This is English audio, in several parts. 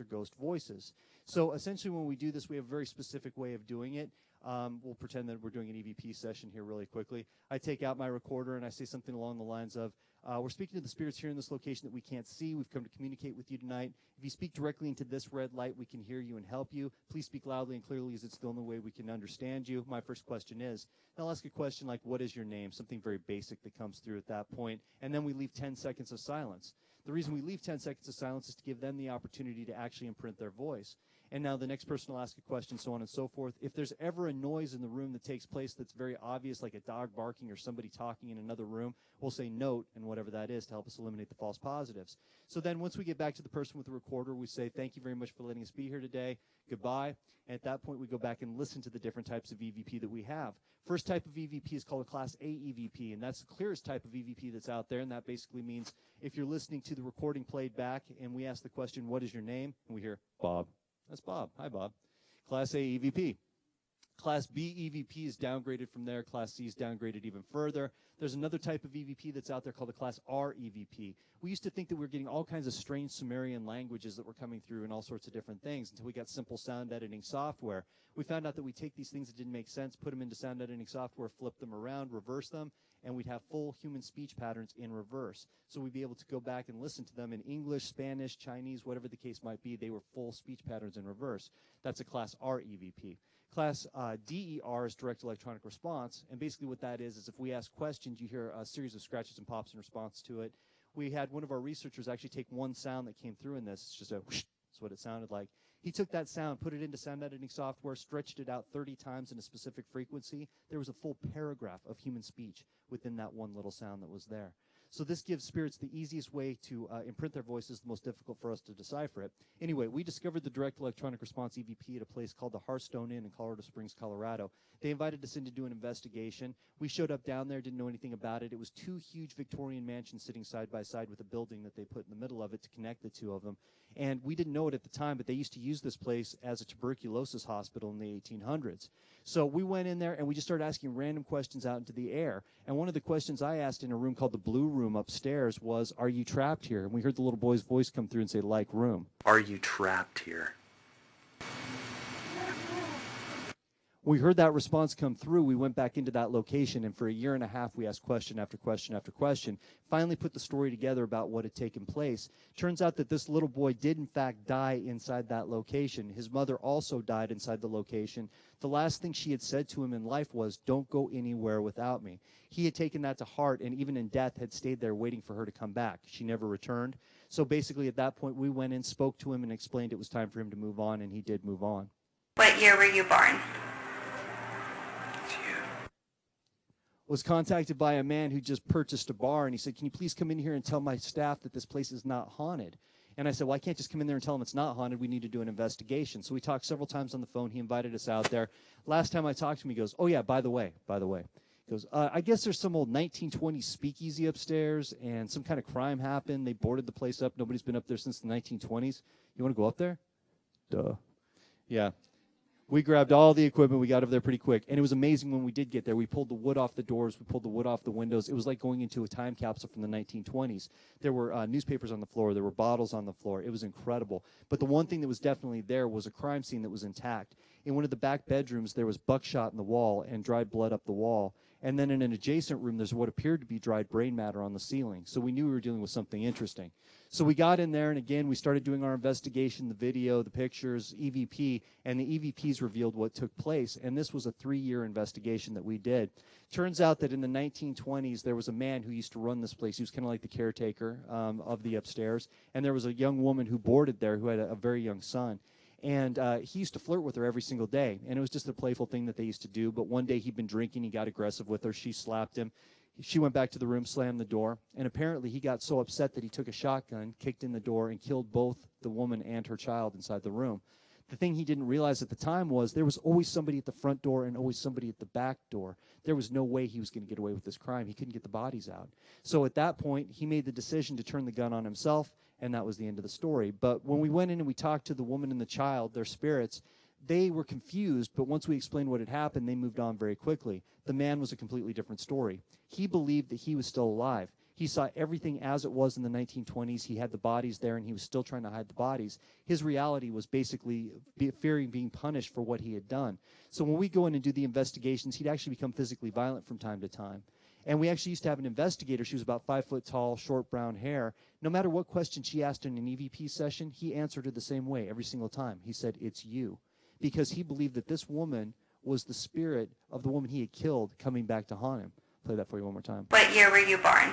ghost voices. So essentially when we do this, we have a very specific way of doing it. We'll pretend that we're doing an EVP session here really quickly. I take out my recorder and I say something along the lines of, we're speaking to the spirits here in this location that we can't see. We've come to communicate with you tonight. If you speak directly into this red light, we can hear you and help you. Please speak loudly and clearly, as it's the only way we can understand you. My first question is, and I'll ask a question like, what is your name? Something very basic that comes through at that point. And then we leave 10 seconds of silence. The reason we leave 10 seconds of silence is to give them the opportunity to actually imprint their voice. And now the next person will ask a question, so on and so forth. If there's ever a noise in the room that takes place that's very obvious, like a dog barking or somebody talking in another room, we'll say note and whatever that is to help us eliminate the false positives. So then once we get back to the person with the recorder, we say, thank you very much for letting us be here today. Goodbye. And at that point, we go back and listen to the different types of EVP that we have. First type of EVP is called a Class A EVP, and that's the clearest type of EVP that's out there, and that basically means if you're listening to the recording played back and we ask the question, what is your name? And we hear, Bob. That's Bob. Hi, Bob. Class A EVP. Class B EVP is downgraded from there. Class C is downgraded even further. There's another type of EVP that's out there called a Class R EVP. We used to think that we were getting all kinds of strange Sumerian languages that were coming through and all sorts of different things until we got simple sound editing software. We found out that we take these things that didn't make sense, put them into sound editing software, flip them around, reverse them, and we'd have full human speech patterns in reverse. So we'd be able to go back and listen to them in English, Spanish, Chinese, whatever the case might be. They were full speech patterns in reverse. That's a Class R EVP. Class DER is direct electronic response, and basically what that is if we ask questions, you hear a series of scratches and pops in response to it. We had one of our researchers actually take one sound that came through in this. It's just a whoosh. That's what it sounded like. He took that sound, put it into sound editing software, stretched it out 30 times in a specific frequency. There was a full paragraph of human speech within that one little sound that was there. So this gives spirits the easiest way to imprint their voices, the most difficult for us to decipher it. Anyway, we discovered the direct electronic response EVP at a place called the Hearthstone Inn in Colorado Springs, Colorado. They invited us in to do an investigation. We showed up down there, didn't know anything about it. It was two huge Victorian mansions sitting side by side with a building that they put in the middle of it to connect the two of them. And we didn't know it at the time, but they used to use this place as a tuberculosis hospital in the 1800s. So we went in there and we just started asking random questions out into the air. And one of the questions I asked in a room called the Blue Room upstairs was, are you trapped here? And we heard the little boy's voice come through and say, like room. Are you trapped here? We heard that response come through. We went back into that location, and for a year and a half, we asked question after question after question, finally put the story together about what had taken place. Turns out that this little boy did, in fact, die inside that location. His mother also died inside the location. The last thing she had said to him in life was, don't go anywhere without me. He had taken that to heart, and even in death had stayed there waiting for her to come back. She never returned. So basically, at that point, we went in, spoke to him, and explained it was time for him to move on, and he did move on. What year were you born? Was contacted by a man who just purchased a bar, and he said, can you please come in here and tell my staff that this place is not haunted? And I said, well, I can't just come in there and tell them it's not haunted. We need to do an investigation. So we talked several times on the phone. He invited us out there. Last time I talked to him, he goes, oh, yeah, by the way. He goes, I guess there's some old 1920s speakeasy upstairs, and some kind of crime happened. They boarded the place up. Nobody's been up there since the 1920s. You want to go up there? Duh. Yeah. We grabbed all the equipment. We got over there pretty quick. And it was amazing when we did get there. We pulled the wood off the doors. We pulled the wood off the windows. It was like going into a time capsule from the 1920s. There were newspapers on the floor. There were bottles on the floor. It was incredible. But the one thing that was definitely there was a crime scene that was intact. In one of the back bedrooms, there was buckshot in the wall and dried blood up the wall. And then in an adjacent room, there's what appeared to be dried brain matter on the ceiling. So we knew we were dealing with something interesting. So we got in there, and again, we started doing our investigation, the video, the pictures, EVP, and the EVPs revealed what took place. And this was a 3-year investigation that we did. Turns out that in the 1920s, there was a man who used to run this place. He was kind of like the caretaker of the upstairs. And there was a young woman who boarded there who had a very young son. And he used to flirt with her every single day. And it was just a playful thing that they used to do. But one day he'd been drinking. He got aggressive with her. She slapped him. She went back to the room, slammed the door. And apparently he got so upset that he took a shotgun, kicked in the door, and killed both the woman and her child inside the room. The thing he didn't realize at the time was there was always somebody at the front door and always somebody at the back door. There was no way he was going to get away with this crime. He couldn't get the bodies out. So at that point, he made the decision to turn the gun on himself, and that was the end of the story. But when we went in and we talked to the woman and the child, their spirits, they were confused, but once we explained what had happened, they moved on very quickly. The man was a completely different story. He believed that he was still alive. He saw everything as it was in the 1920s. He had the bodies there, and he was still trying to hide the bodies. His reality was basically fearing being punished for what he had done. So when we go in and do the investigations, he'd actually become physically violent from time to time. And we actually used to have an investigator. She was about 5 foot tall, short brown hair. No matter what question she asked in an EVP session, he answered her the same way every single time. He said, "It's you." Because he believed that this woman was the spirit of the woman he had killed coming back to haunt him. Play that for you one more time. What year were you born?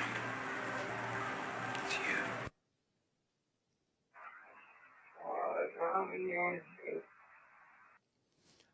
It's you.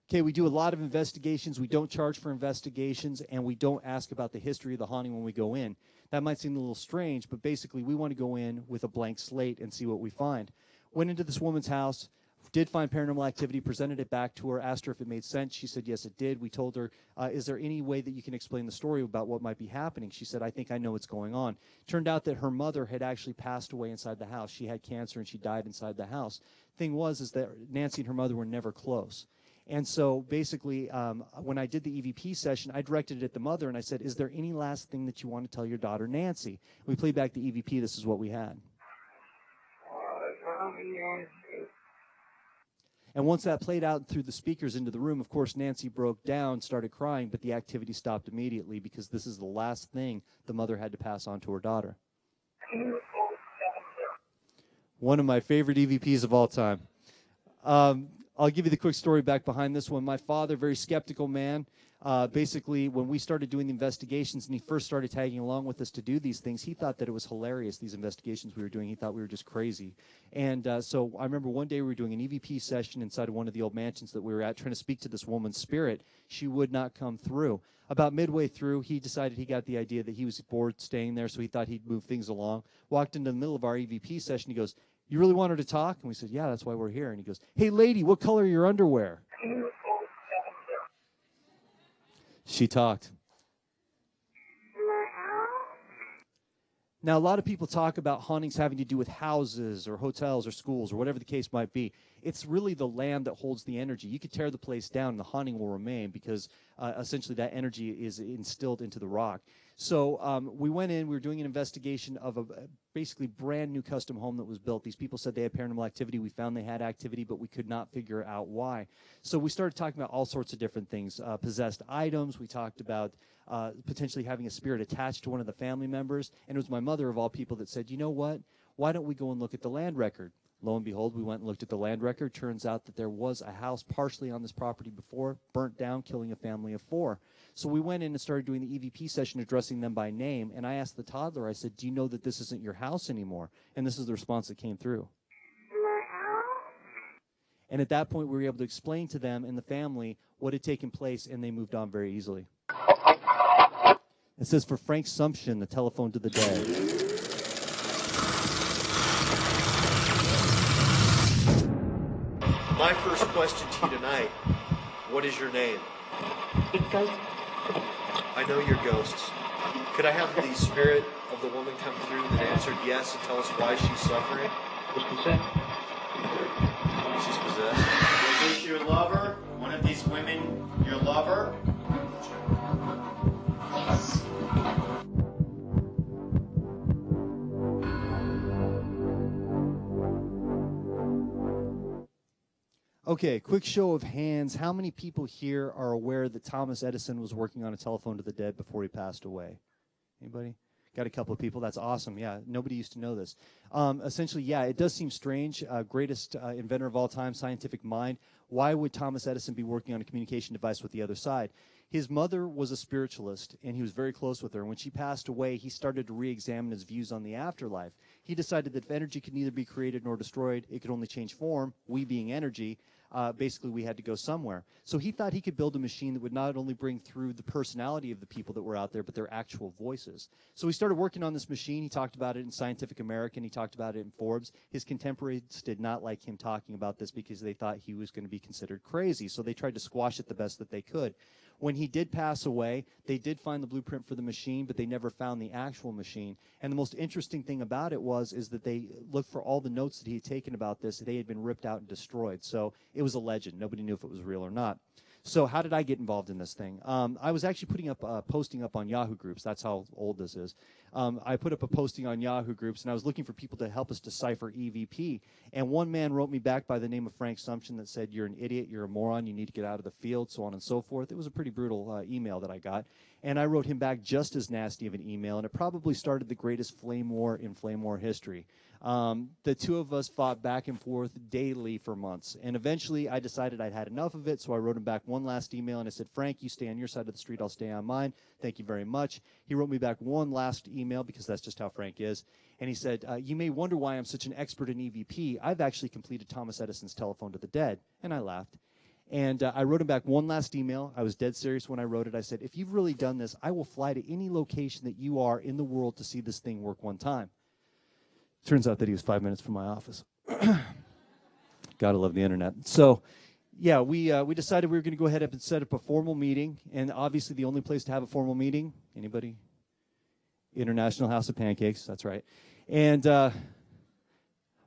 Okay, we do a lot of investigations. We don't charge for investigations, and we don't ask about the history of the haunting when we go in. That might seem a little strange, but basically we want to go in with a blank slate and see what we find. Went into this woman's house, did find paranormal activity, presented it back to her, asked her if it made sense. She said, yes, it did. We told her, is there any way that you can explain the story about what might be happening? She said, I think I know what's going on. Turned out that her mother had actually passed away inside the house. She had cancer, and she died inside the house. Thing was is that Nancy and her mother were never close. And so basically, when I did the EVP session, I directed it at the mother, and I said, is there any last thing that you want to tell your daughter, Nancy? We played back the EVP. This is what we had. And once that played out through the speakers into the room, of course, Nancy broke down, started crying, but the activity stopped immediately because this is the last thing the mother had to pass on to her daughter. One of my favorite EVPs of all time. I'll give you the quick story back behind this one. My father, very skeptical man. Basically, when we started doing the investigations and he first started tagging along with us to do these things, he thought that it was hilarious, these investigations we were doing. He thought we were just crazy. And so I remember one day we were doing an EVP session inside of one of the old mansions that we were at, trying to speak to this woman's spirit. She would not come through. About midway through, he decided he got the idea that he was bored staying there, so he thought he'd move things along. Walked into the middle of our EVP session. He goes, "You really want her to talk?" And we said, "Yeah, that's why we're here." And he goes, "Hey, lady, what color are your underwear?" She talked. Now, a lot of people talk about hauntings having to do with houses or hotels or schools or whatever the case might be. It's really the land that holds the energy. You could tear the place down and the haunting will remain because essentially that energy is instilled into the rock. So we went in, we were doing an investigation of a basically brand new custom home that was built. These people said they had paranormal activity. We found they had activity, but we could not figure out why. So we started talking about all sorts of different things, possessed items. We talked about potentially having a spirit attached to one of the family members. And it was my mother, of all people, that said, you know what? Why don't we go and look at the land record? Lo and behold, we went and looked at the land record. Turns out that there was a house partially on this property before, burnt down, killing a family of 4. So we went in and started doing the EVP session, addressing them by name. And I asked the toddler, I said, do you know that this isn't your house anymore? And this is the response that came through. And at that point, we were able to explain to them and the family what had taken place, and they moved on very easily. It says, for Frank Sumption, the telephone to the dead. My first question to you tonight, what is your name? Ghost. I know you're ghosts. Could I have the spirit of the woman come through that answered yes and tell us why she's suffering? Who's concerned? She's possessed. Is this your lover? One of these women, your lover? Okay, quick show of hands. How many people here are aware that Thomas Edison was working on a telephone to the dead before he passed away? Anybody? Got a couple of people. That's awesome. Yeah, nobody used to know this. Essentially, yeah, it does seem strange. Greatest inventor of all time, scientific mind. Why would Thomas Edison be working on a communication device with the other side? His mother was a spiritualist, and he was very close with her. When she passed away, he started to re-examine his views on the afterlife. He decided that if energy could neither be created nor destroyed, it could only change form, we being energy. Basically, we had to go somewhere. So he thought he could build a machine that would not only bring through the personality of the people that were out there, but their actual voices. So he started working on this machine. He talked about it in Scientific American. He talked about it in Forbes. His contemporaries did not like him talking about this because they thought he was going to be considered crazy. So they tried to squash it the best that they could. When he did pass away, they did find the blueprint for the machine, but they never found the actual machine. And the most interesting thing about it is that they looked for all the notes that he had taken about this. They had been ripped out and destroyed. So it was a legend. Nobody knew if it was real or not. So how did I get involved in this thing? I was actually putting up posting up on Yahoo groups. That's how old this is. I put up a posting on Yahoo groups, and I was looking for people to help us decipher EVP. And one man wrote me back by the name of Frank Sumption that said, "You're an idiot, you're a moron, you need to get out of the field," so on and so forth. It was a pretty brutal email that I got. And I wrote him back just as nasty of an email, and it probably started the greatest flame war in flame war history. The two of us fought back and forth daily for months. And eventually I decided I'd had enough of it, so I wrote him back one last email, and I said, "Frank, you stay on your side of the street, I'll stay on mine. Thank you very much." He wrote me back one last email, because that's just how Frank is. And he said, "You may wonder why I'm such an expert in EVP. I've actually completed Thomas Edison's Telephone to the Dead." And I laughed. And I wrote him back one last email. I was dead serious when I wrote it. I said, "If you've really done this, I will fly to any location that you are in the world to see this thing work one time." Turns out that he was 5 minutes from my office. Gotta love the internet. So, yeah, we decided we were going to go ahead and set up a formal meeting. And obviously the only place to have a formal meeting, anybody? International House of Pancakes, that's right. And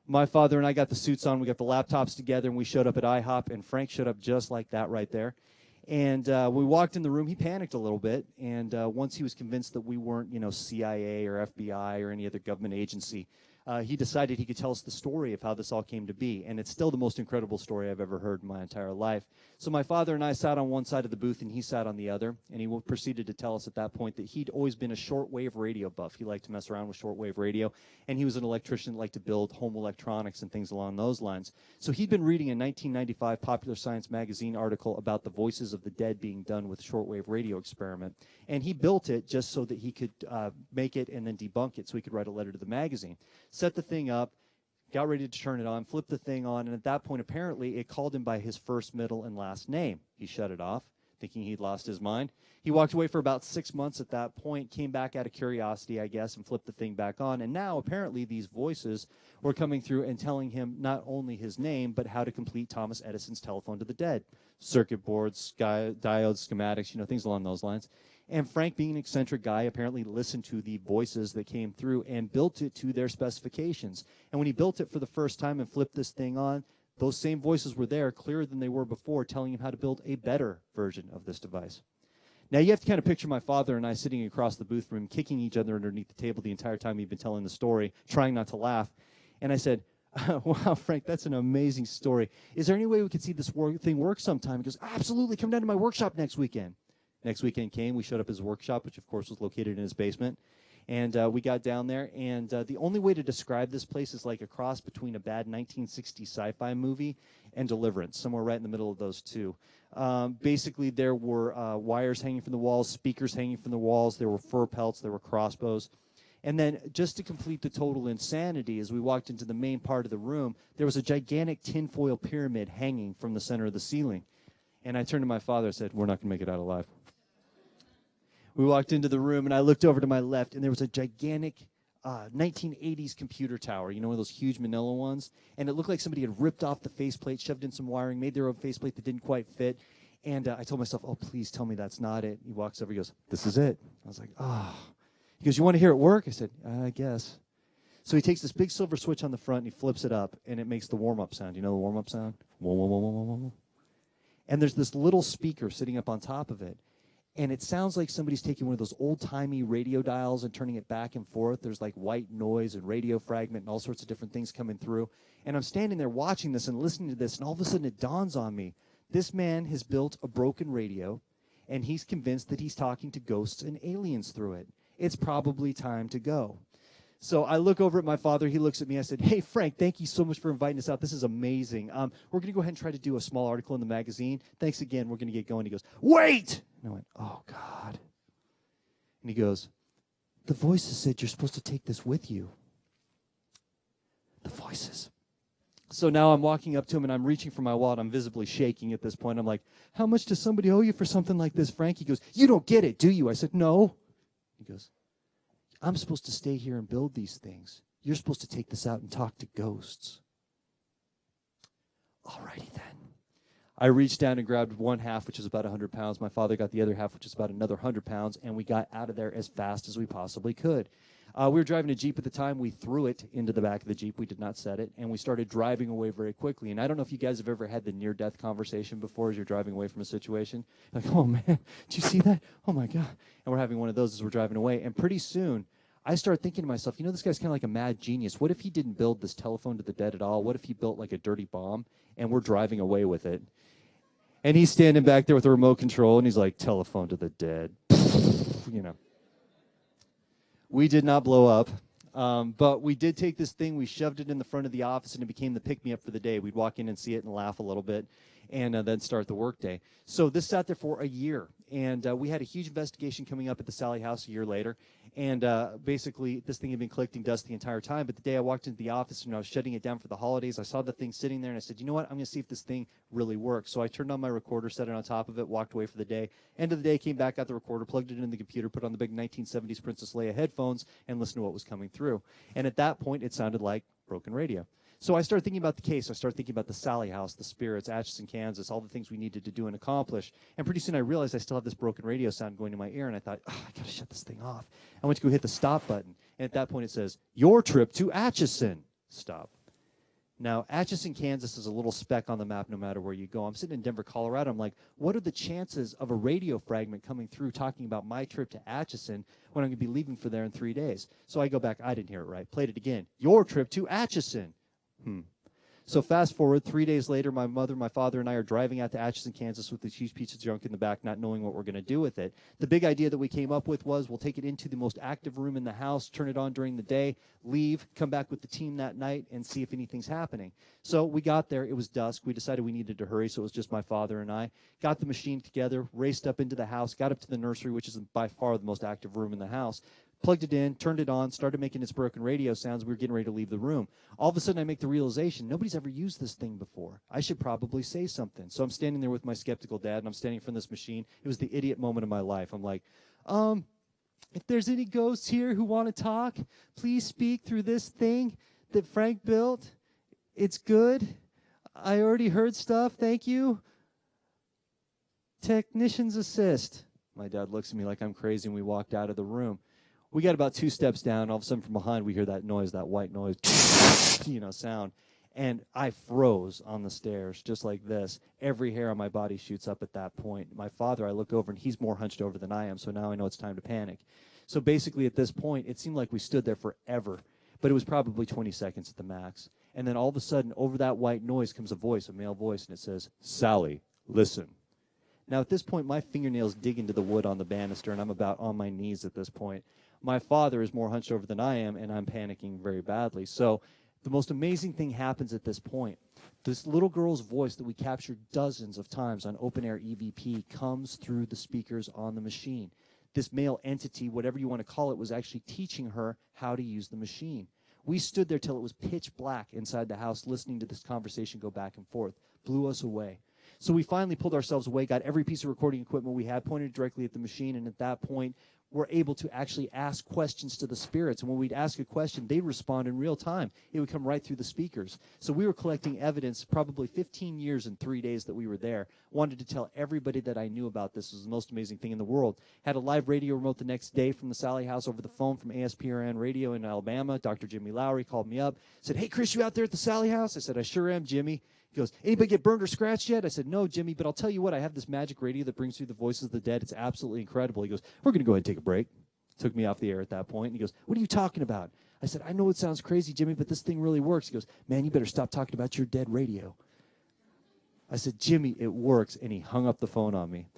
my father and I got the suits on, we got the laptops together, and we showed up at IHOP, and Frank showed up just like that right there. And we walked in the room, he panicked a little bit, and once he was convinced that we weren't, CIA or FBI or any other government agency, he decided he could tell us the story of how this all came to be. And it's still the most incredible story I've ever heard in my entire life. So my father and I sat on one side of the booth, and he sat on the other. And he proceeded to tell us at that point that he'd always been a shortwave radio buff. He liked to mess around with shortwave radio. And he was an electrician that liked to build home electronics and things along those lines. So he'd been reading a 1995 Popular Science magazine article about the voices of the dead being done with shortwave radio experiment. And he built it just so that he could make it and then debunk it so he could write a letter to the magazine. Set the thing up, got ready to turn it on, flipped the thing on, and at that point, apparently, it called him by his first, middle, and last name. He shut it off, thinking he'd lost his mind. He walked away for about 6 months at that point, came back out of curiosity, I guess, and flipped the thing back on. And now, apparently, these voices were coming through and telling him not only his name, but how to complete Thomas Edison's Telephone to the Dead. Circuit boards, diodes, schematics, things along those lines. And Frank, being an eccentric guy, apparently listened to the voices that came through and built it to their specifications. And when he built it for the first time and flipped this thing on, those same voices were there, clearer than they were before, telling him how to build a better version of this device. Now, you have to kind of picture my father and I sitting across the booth from him, kicking each other underneath the table the entire time he'd been telling the story, trying not to laugh. And I said, "Wow, Frank, that's an amazing story. Is there any way we could see this thing work sometime?" He goes, "Absolutely, come down to my workshop next weekend." Next weekend came, we showed up at his workshop, which of course was located in his basement. And we got down there, and the only way to describe this place is like a cross between a bad 1960s sci-fi movie and Deliverance, somewhere right in the middle of those two. Basically, there were wires hanging from the walls, speakers hanging from the walls, there were fur pelts, there were crossbows. And then just to complete the total insanity, as we walked into the main part of the room, there was a gigantic tinfoil pyramid hanging from the center of the ceiling. And I turned to my father and said, "We're not going to make it out alive." We walked into the room, and I looked over to my left, and there was a gigantic 1980s computer tower, one of those huge manila ones. And it looked like somebody had ripped off the faceplate, shoved in some wiring, made their own faceplate that didn't quite fit. And I told myself, "Oh, please tell me that's not it." He walks over, he goes, "This is it." I was like, "Oh." He goes, "You want to hear it work?" I said, "I guess." So he takes this big silver switch on the front, and he flips it up, and it makes the warm-up sound. You know the warm-up sound? Whoa, whoa, whoa, whoa, whoa, whoa. And there's this little speaker sitting up on top of it. And it sounds like somebody's taking one of those old-timey radio dials and turning it back and forth. There's like white noise and radio fragment and all sorts of different things coming through. And I'm standing there watching this and listening to this, and all of a sudden it dawns on me. This man has built a broken radio, and he's convinced that he's talking to ghosts and aliens through it. It's probably time to go. So I look over at my father. He looks at me. I said, "Hey, Frank, thank you so much for inviting us out. This is amazing. We're going to go ahead and try to do a small article in the magazine. Thanks again. We're going to get going." He goes, "Wait!" And I went, "Oh, God." And he goes, "The voices said you're supposed to take this with you." The voices. So now I'm walking up to him, and I'm reaching for my wallet. I'm visibly shaking at this point. I'm like, "How much does somebody owe you for something like this, Frank?" He goes, "You don't get it, do you?" I said, "No." He goes, "I'm supposed to stay here and build these things. You're supposed to take this out and talk to ghosts." Alrighty then. I reached down and grabbed one half, which was about 100 pounds. My father got the other half, which was about another 100 pounds, and we got out of there as fast as we possibly could. We were driving a Jeep at the time. We threw it into the back of the Jeep. We did not set it, and we started driving away very quickly. And I don't know if you guys have ever had the near-death conversation before as you're driving away from a situation. Like, oh, man, did you see that? Oh, my God. And we're having one of those as we're driving away. And pretty soon, I started thinking to myself, you know, this guy's kind of like a mad genius. What if he didn't build this telephone to the dead at all? What if he built like a dirty bomb, and we're driving away with it? And he's standing back there with a remote control, and he's like, telephone to the dead. You know. We did not blow up, but we did take this thing, we shoved it in the front of the office, and it became the pick-me-up for the day. We'd walk in and see it and laugh a little bit, and then start the workday. So this sat there for a year, and we had a huge investigation coming up at the Sally house a year later, and basically this thing had been collecting dust the entire time. But the day I walked into the office and I was shutting it down for the holidays, I saw the thing sitting there, and I said, you know what, I'm going to see if this thing really works. So I turned on my recorder, set it on top of it, walked away for the day. End of the day, came back, got the recorder, plugged it in the computer, put on the big 1970s Princess Leia headphones, and listened to what was coming through. And at that point, it sounded like broken radio. So I started thinking about the case. I started thinking about the Sally house, the spirits, Atchison, Kansas, all the things we needed to do and accomplish. And pretty soon I realized I still have this broken radio sound going in my ear, and I thought, oh, I got to shut this thing off. I went to go hit the stop button, and at that point it says, your trip to Atchison. Stop. Now, Atchison, Kansas is a little speck on the map no matter where you go. I'm sitting in Denver, Colorado. I'm like, what are the chances of a radio fragment coming through talking about my trip to Atchison when I'm going to be leaving for there in 3 days? So I go back. I didn't hear it right. Played it again. Your trip to Atchison. So fast forward, 3 days later, my mother, my father, and I are driving out to Atchison, Kansas with this huge piece of junk in the back, not knowing what we're going to do with it. The big idea that we came up with was we'll take it into the most active room in the house, turn it on during the day, leave, come back with the team that night, and see if anything's happening. So we got there. It was dusk. We decided we needed to hurry, so it was just my father and I. Got the machine together, raced up into the house, got up to the nursery, which is by far the most active room in the house, plugged it in, turned it on, started making its broken radio sounds. We were getting ready to leave the room. All of a sudden, I make the realization, nobody's ever used this thing before. I should probably say something. So I'm standing there with my skeptical dad, and I'm standing in front of this machine. It was the idiot moment of my life. I'm like, if there's any ghosts here who want to talk, please speak through this thing that Frank built. It's good. I already heard stuff. Thank you. Technician's assist. My dad looks at me like I'm crazy, and we walked out of the room. We got about 2 steps down. All of a sudden, from behind, we hear that noise, that white noise, sound. And I froze on the stairs, just like this. Every hair on my body shoots up at that point. My father, I look over, and he's more hunched over than I am, so now I know it's time to panic. So basically, at this point, it seemed like we stood there forever, but it was probably 20 seconds at the max. And then all of a sudden, over that white noise comes a voice, a male voice, and it says, Sally, listen. Now, at this point, my fingernails dig into the wood on the banister, and I'm about on my knees at this point. My father is more hunched over than I am, and I'm panicking very badly. So the most amazing thing happens at this point. This little girl's voice that we captured dozens of times on open-air EVP comes through the speakers on the machine. This male entity, whatever you want to call it, was actually teaching her how to use the machine. We stood there till it was pitch black inside the house listening to this conversation go back and forth. Blew us away. So we finally pulled ourselves away, got every piece of recording equipment we had, pointed directly at the machine, and at that point, we're able to actually ask questions to the spirits. And when we'd ask a question, they'd respond in real time. It would come right through the speakers. So we were collecting evidence probably 15 years in 3 days that we were there. Wanted to tell everybody that I knew about this. It was the most amazing thing in the world. Had a live radio remote the next day from the Sally house over the phone from ASPRN Radio in Alabama. Dr. Jimmy Lowry called me up, said, hey, Chris, you out there at the Sally house? I said, I sure am, Jimmy. He goes, anybody get burned or scratched yet? I said, no, Jimmy, but I'll tell you what, I have this magic radio that brings through the voices of the dead. It's absolutely incredible. He goes, we're going to go ahead and take a break. Took me off the air at that point. And he goes, what are you talking about? I said, I know it sounds crazy, Jimmy, but this thing really works. He goes, man, you better stop talking about your dead radio. I said, Jimmy, it works. And he hung up the phone on me.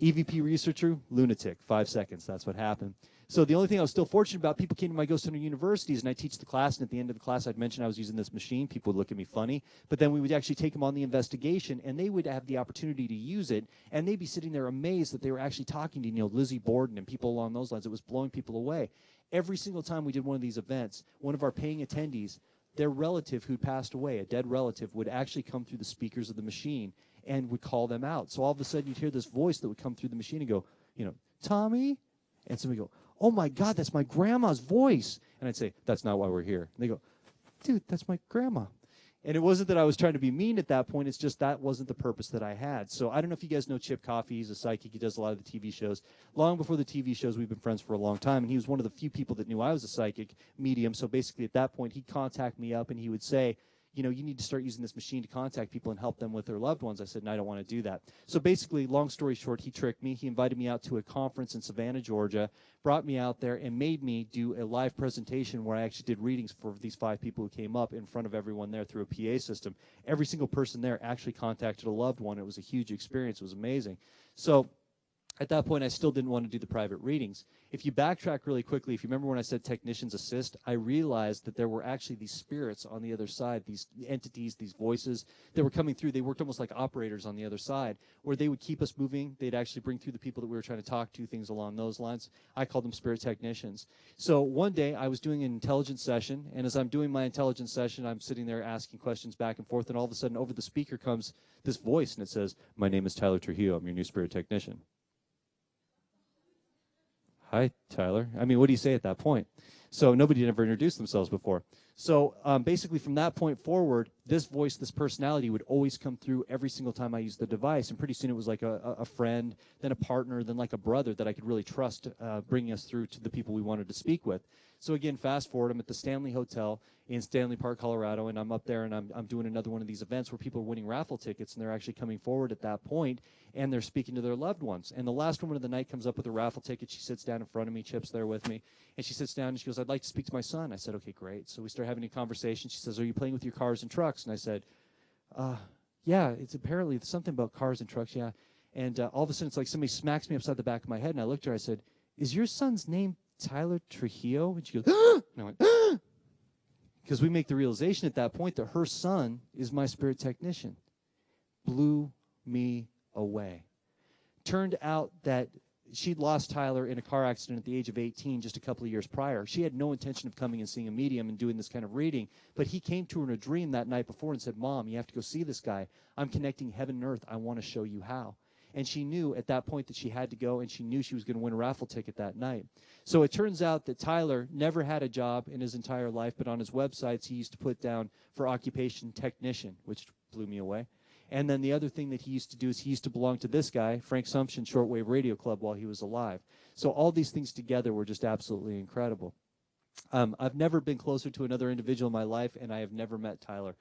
EVP researcher, lunatic, 5 seconds. That's what happened. So the only thing I was still fortunate about, people came to my Ghost Hunter universities, and I teach the class, and at the end of the class, I'd mention I was using this machine. People would look at me funny, but then we would actually take them on the investigation, and they would have the opportunity to use it, and they'd be sitting there amazed that they were actually talking to, Lizzie Borden and people along those lines. It was blowing people away. Every single time we did one of these events, one of our paying attendees, their relative who'd passed away, a dead relative, would actually come through the speakers of the machine and would call them out. So all of a sudden, you'd hear this voice that would come through the machine and go, Tommy? And somebody would go, oh, my God, that's my grandma's voice. And I'd say, that's not why we're here. And they go, dude, that's my grandma. And it wasn't that I was trying to be mean at that point. It's just that wasn't the purpose that I had. So I don't know if you guys know Chip Coffey. He's a psychic. He does a lot of the TV shows. Long before the TV shows, we've been friends for a long time. And he was one of the few people that knew I was a psychic medium. So basically at that point, he'd contact me up and he would say, you know, you need to start using this machine to contact people and help them with their loved ones. I said, no, I don't want to do that. So basically, long story short, he tricked me. He invited me out to a conference in Savannah, Georgia, brought me out there, and made me do a live presentation where I actually did readings for these 5 people who came up in front of everyone there through a PA system. Every single person there actually contacted a loved one. It was a huge experience. It was amazing. So at that point, I still didn't want to do the private readings. If you backtrack really quickly, if you remember when I said technicians assist, I realized that there were actually these spirits on the other side, these entities, these voices that were coming through. They worked almost like operators on the other side, where they would keep us moving. They'd actually bring through the people that we were trying to talk to, things along those lines. I called them spirit technicians. So one day, I was doing an intelligence session, and as I'm doing my intelligence session, I'm sitting there asking questions back and forth, and all of a sudden, over the speaker comes this voice, and it says, "My name is Tyler Trujillo. I'm your new spirit technician." Hi, Tyler. I mean, what do you say at that point? So nobody had ever introduced themselves before. So basically from that point forward, this voice, this personality would always come through every single time I used the device. And pretty soon it was like a friend, then a partner, then like a brother that I could really trust bringing us through to the people we wanted to speak with. So again, fast forward, I'm at the Stanley Hotel in Stanley Park, Colorado, and I'm up there and I'm doing another one of these events where people are winning raffle tickets, and they're actually coming forward at that point, and they're speaking to their loved ones. And the last woman of the night comes up with a raffle ticket. She sits down in front of me, Chip's there with me, and she sits down and she goes, "I'd like to speak to my son." I said, "Okay, great." So we start having a conversation. She says, "Are you playing with your cars and trucks?" And I said, "Yeah, it's apparently something about cars and trucks, yeah." And all of a sudden, it's like somebody smacks me upside the back of my head, and I looked at her. I said, "Is your son's name Tyler Trujillo?" And she goes, "Ah!" And I went, "Ah!" Because we make the realization at that point that her son is my spirit technician. Blew me away. Turned out that she'd lost Tyler in a car accident at the age of 18 just a couple of years prior. She had no intention of coming and seeing a medium and doing this kind of reading, but he came to her in a dream that night before and said, "Mom, you have to go see this guy. I'm connecting heaven and earth. I want to show you how." And she knew at that point that she had to go, and she knew she was going to win a raffle ticket that night. So it turns out that Tyler never had a job in his entire life, but on his websites he used to put down for occupation technician, which blew me away. And then the other thing that he used to do is he used to belong to this guy, Frank Sumption Shortwave Radio Club, while he was alive. So all these things together were just absolutely incredible. I've never been closer to another individual in my life, and I have never met Tyler.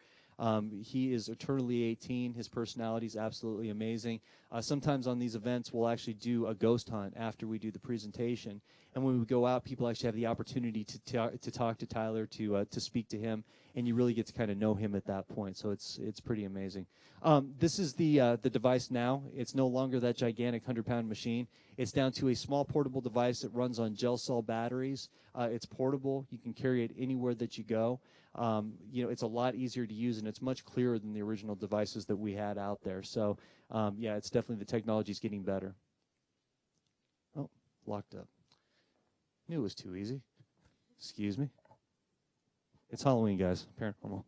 He is eternally 18. His personality is absolutely amazing. Sometimes on these events, we'll actually do a ghost hunt after we do the presentation. And when we go out, people actually have the opportunity to talk to Tyler, to speak to him, and you really get to kind of know him at that point. So it's pretty amazing. This is the device now. It's no longer that gigantic 100-pound machine. It's down to a small portable device that runs on gel cell batteries. It's portable. You can carry it anywhere that you go. It's a lot easier to use, and it's much clearer than the original devices that we had out there. So, yeah, it's definitely the technology is getting better. Oh, locked up. Knew it was too easy. Excuse me. It's Halloween, guys. Paranormal.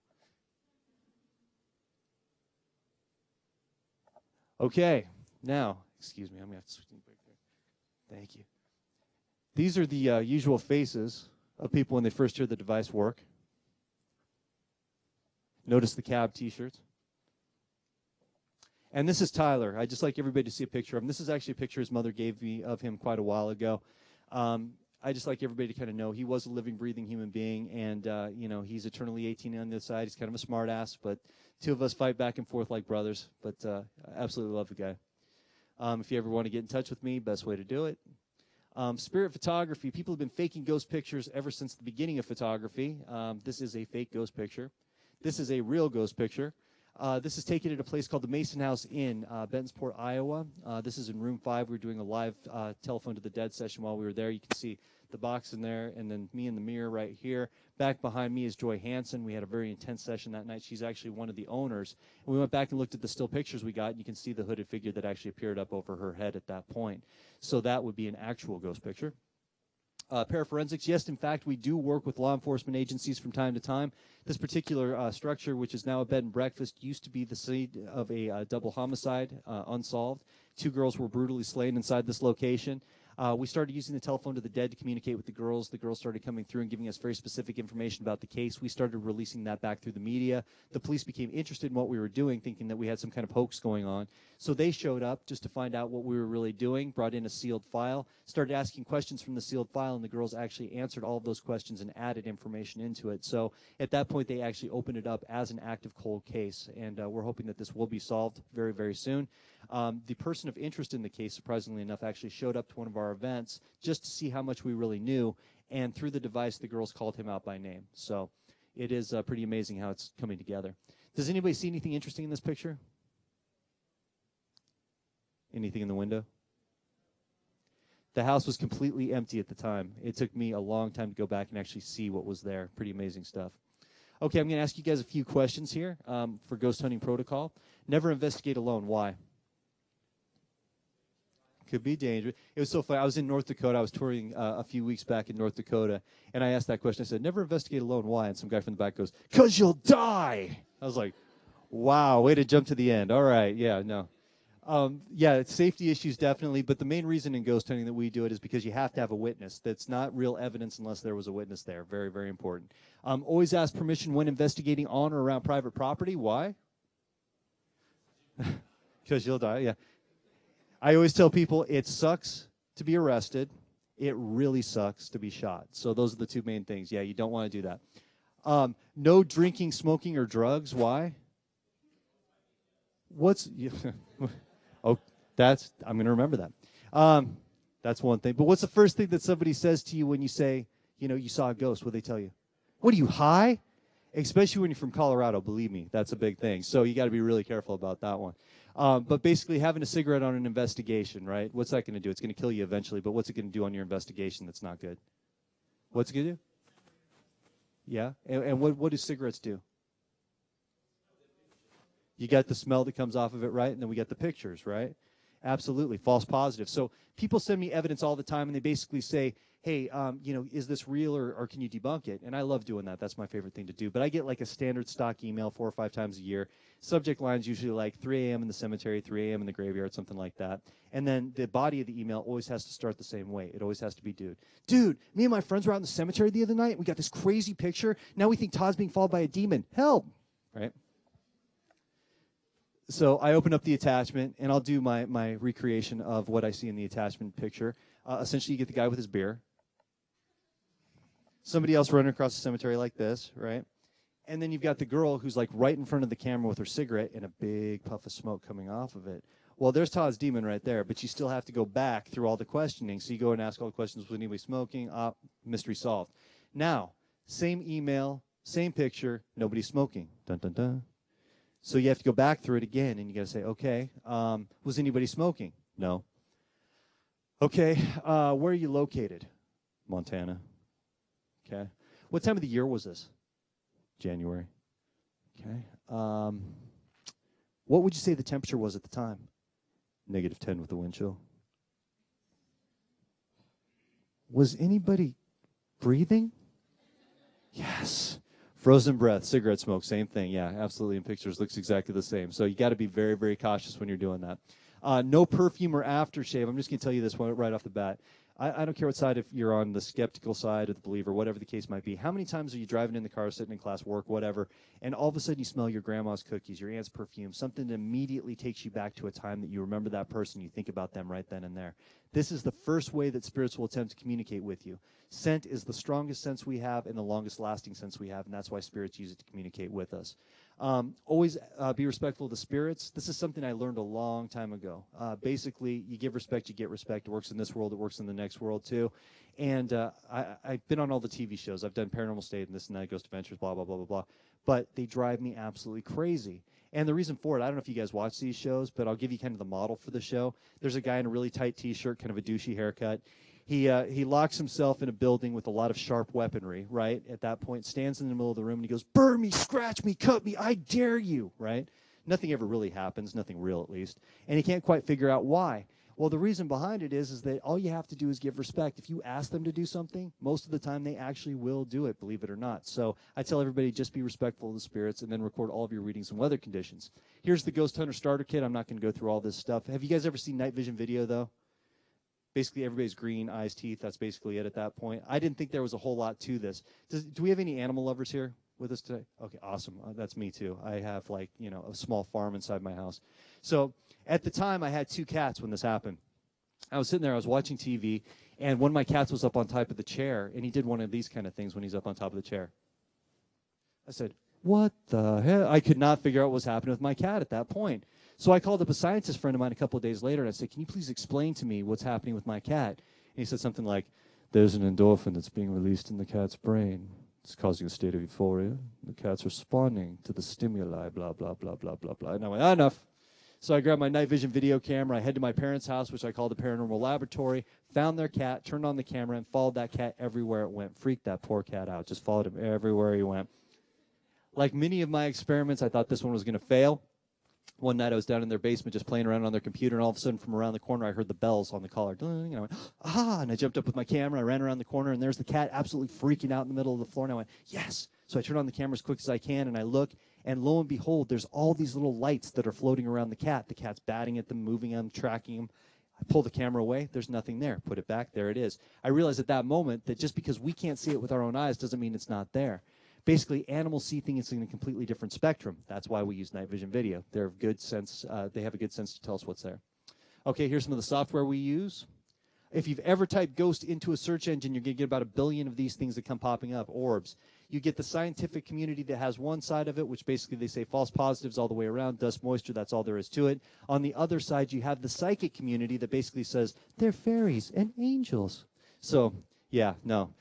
Okay, now, excuse me, I'm going to have to switch things back there. Thank you. These are the usual faces of people when they first hear the device work. Notice the cab T-shirts. And this is Tyler. I'd just like everybody to see a picture of him. This is actually a picture his mother gave me of him quite a while ago. I just like everybody to kind of know he was a living, breathing human being, and he's eternally 18 on this side. He's kind of a smart ass, but two of us fight back and forth like brothers. But I absolutely love the guy. If you ever want to get in touch with me, best way to do it. Spirit photography. People have been faking ghost pictures ever since the beginning of photography. This is a fake ghost picture. This is a real ghost picture. This is taken at a place called the Mason House in Bentonsport, Iowa. This is in room 5. We were doing a live telephone to the dead session while we were there. You can see the box in there, and then me in the mirror right here. Back behind me is Joy Hansen. We had a very intense session that night. She's actually one of the owners. And we went back and looked at the still pictures we got, and you can see the hooded figure that actually appeared up over her head at that point. So that would be an actual ghost picture. Paraforensics, yes, in fact, we do work with law enforcement agencies from time to time. This particular structure, which is now a bed and breakfast, used to be the scene of a double homicide, unsolved. 2 girls were brutally slain inside this location. We started using the telephone to the dead to communicate with the girls. The girls started coming through and giving us very specific information about the case. We started releasing that back through the media. The police became interested in what we were doing, thinking that we had some kind of hoax going on. So they showed up just to find out what we were really doing, brought in a sealed file, started asking questions from the sealed file, and the girls actually answered all of those questions and added information into it. So at that point, they actually opened it up as an active cold case, and we're hoping that this will be solved very, very soon. The person of interest in the case, surprisingly enough, actually showed up to one of our events just to see how much we really knew, and through the device, the girls called him out by name. So it is pretty amazing how it's coming together. Does anybody see anything interesting in this picture? Anything in the window? The house was completely empty at the time. It took me a long time to go back and actually see what was there. Pretty amazing stuff. Okay, I'm going to ask you guys a few questions here for ghost hunting protocol. Never investigate alone. Why? Could be dangerous. It was so funny. I was in North Dakota. I was touring a few weeks back in North Dakota, and I asked that question. I said, never investigate alone. Why? And some guy from the back goes, because you'll die. I was like, wow, way to jump to the end. All right, yeah, no. Yeah, it's safety issues definitely, but the main reason in ghost hunting that we do it is because you have to have a witness. That's not real evidence unless there was a witness there. Very, very important. Always ask permission when investigating on or around private property. Why? Because you'll die, yeah. I always tell people it sucks to be arrested. It really sucks to be shot. So those are the two main things. Yeah, you don't want to do that. No drinking, smoking, or drugs. Why? What's oh, I'm going to remember that. That's one thing. But what's the first thing that somebody says to you when you say, you saw a ghost? What do they tell you? What, are you high? Especially when you're from Colorado, believe me, that's a big thing. So you got to be really careful about that one. But basically, having a cigarette on an investigation, right? What's that going to do? It's going to kill you eventually, but what's it going to do on your investigation that's not good? What's it going to do? Yeah? And what do cigarettes do? You got the smell that comes off of it, right? And then we got the pictures, right? Absolutely. False positive. So people send me evidence all the time, and they basically say, hey, is this real or can you debunk it? And I love doing that. That's my favorite thing to do. But I get like a standard stock email 4 or 5 times a year. Subject line's usually like 3 a.m. in the cemetery, 3 a.m. in the graveyard, something like that. And then the body of the email always has to start the same way. It always has to be, dude, me and my friends were out in the cemetery the other night, and we got this crazy picture. Now we think Todd's being followed by a demon. Help! Right? So I open up the attachment, and I'll do my recreation of what I see in the attachment picture. Essentially, you get the guy with his beer. Somebody else running across the cemetery like this, right? And then you've got the girl who's like right in front of the camera with her cigarette and a big puff of smoke coming off of it. Well, there's Todd's demon right there, but you still have to go back through all the questioning. So you go and ask all the questions, was anybody smoking? Mystery solved. Now, same email, same picture, nobody smoking. Dun, dun, dun. So you have to go back through it again, and you got to say, okay, was anybody smoking? No. Okay, where are you located? Montana. Okay. What time of the year was this? January. Okay. What would you say the temperature was at the time? -10 with the wind chill. Was anybody breathing? Yes. Frozen breath, cigarette smoke, same thing. Yeah, absolutely. In pictures, looks exactly the same. So you got to be very, very cautious when you're doing that. No perfume or aftershave. I'm just going to tell you this one right off the bat. I don't care what side, if you're on the skeptical side or the believer, whatever the case might be. How many times are you driving in the car, sitting in class, work, whatever, and all of a sudden you smell your grandma's cookies, your aunt's perfume, something that immediately takes you back to a time that you remember that person, you think about them right then and there. This is the first way that spirits will attempt to communicate with you. Scent is the strongest sense we have and the longest lasting sense we have, and that's why spirits use it to communicate with us. Always be respectful of the spirits. This is something I learned a long time ago. Basically, you give respect, you get respect. It works in this world, it works in the next world too. And I've been on all the TV shows. I've done Paranormal State and this and that, Ghost Adventures, blah, blah, blah, blah, blah. But they drive me absolutely crazy. And the reason for it, I don't know if you guys watch these shows, but I'll give you kind of the model for the show. There's a guy in a really tight T-shirt, kind of a douchey haircut. He locks himself in a building with a lot of sharp weaponry, right? At that point, stands in the middle of the room, and he goes, burn me, scratch me, cut me, I dare you, right? Nothing ever really happens, nothing real at least. And he can't quite figure out why. Well, the reason behind it is that all you have to do is give respect. If you ask them to do something, most of the time they actually will do it, believe it or not. So I tell everybody, just be respectful of the spirits and then record all of your readings and weather conditions. Here's the Ghost Hunter Starter Kit. I'm not going to go through all this stuff. Have you guys ever seen night vision video, though? Basically, everybody's green, eyes, teeth. That's basically it at that point. I didn't think there was a whole lot to this. Do we have any animal lovers here with us today? Okay, awesome. That's me too. I have a small farm inside my house. So at the time, I had 2 cats when this happened. I was sitting there, I was watching TV, and one of my cats was up on top of the chair, and he did one of these kind of things when he's up on top of the chair. I said, what the hell? I could not figure out what was happening with my cat at that point. So I called up a scientist friend of mine a couple of days later, and I said, can you please explain to me what's happening with my cat? And he said something like, there's an endorphin that's being released in the cat's brain. It's causing a state of euphoria. The cat's responding to the stimuli, blah, blah, blah, blah, blah, blah. And I went, enough. So I grabbed my night vision video camera. I head to my parents' house, which I call the paranormal laboratory, found their cat, turned on the camera, and followed that cat everywhere it went. Freaked that poor cat out. Just followed him everywhere he went. Like many of my experiments, I thought this one was going to fail. One night I was down in their basement just playing around on their computer, and all of a sudden from around the corner I heard the bells on the collar. And I went, and I jumped up with my camera. I ran around the corner, and there's the cat absolutely freaking out in the middle of the floor. And I went, yes. So I turned on the camera as quick as I can, and I look, and lo and behold, there's all these little lights that are floating around the cat. The cat's batting at them, moving them, tracking them. I pull the camera away. There's nothing there. Put it back. There it is. I realized at that moment that just because we can't see it with our own eyes doesn't mean it's not there. Basically, animals see things in a completely different spectrum. That's why we use night vision video. They have a good sense to tell us what's there. Okay, here's some of the software we use. If you've ever typed ghost into a search engine, you're going to get about 1 billion of these things that come popping up, orbs. You get the scientific community that has one side of it, which basically they say false positives all the way around, dust, moisture, that's all there is to it. On the other side, you have the psychic community that basically says they're fairies and angels. So, yeah, no.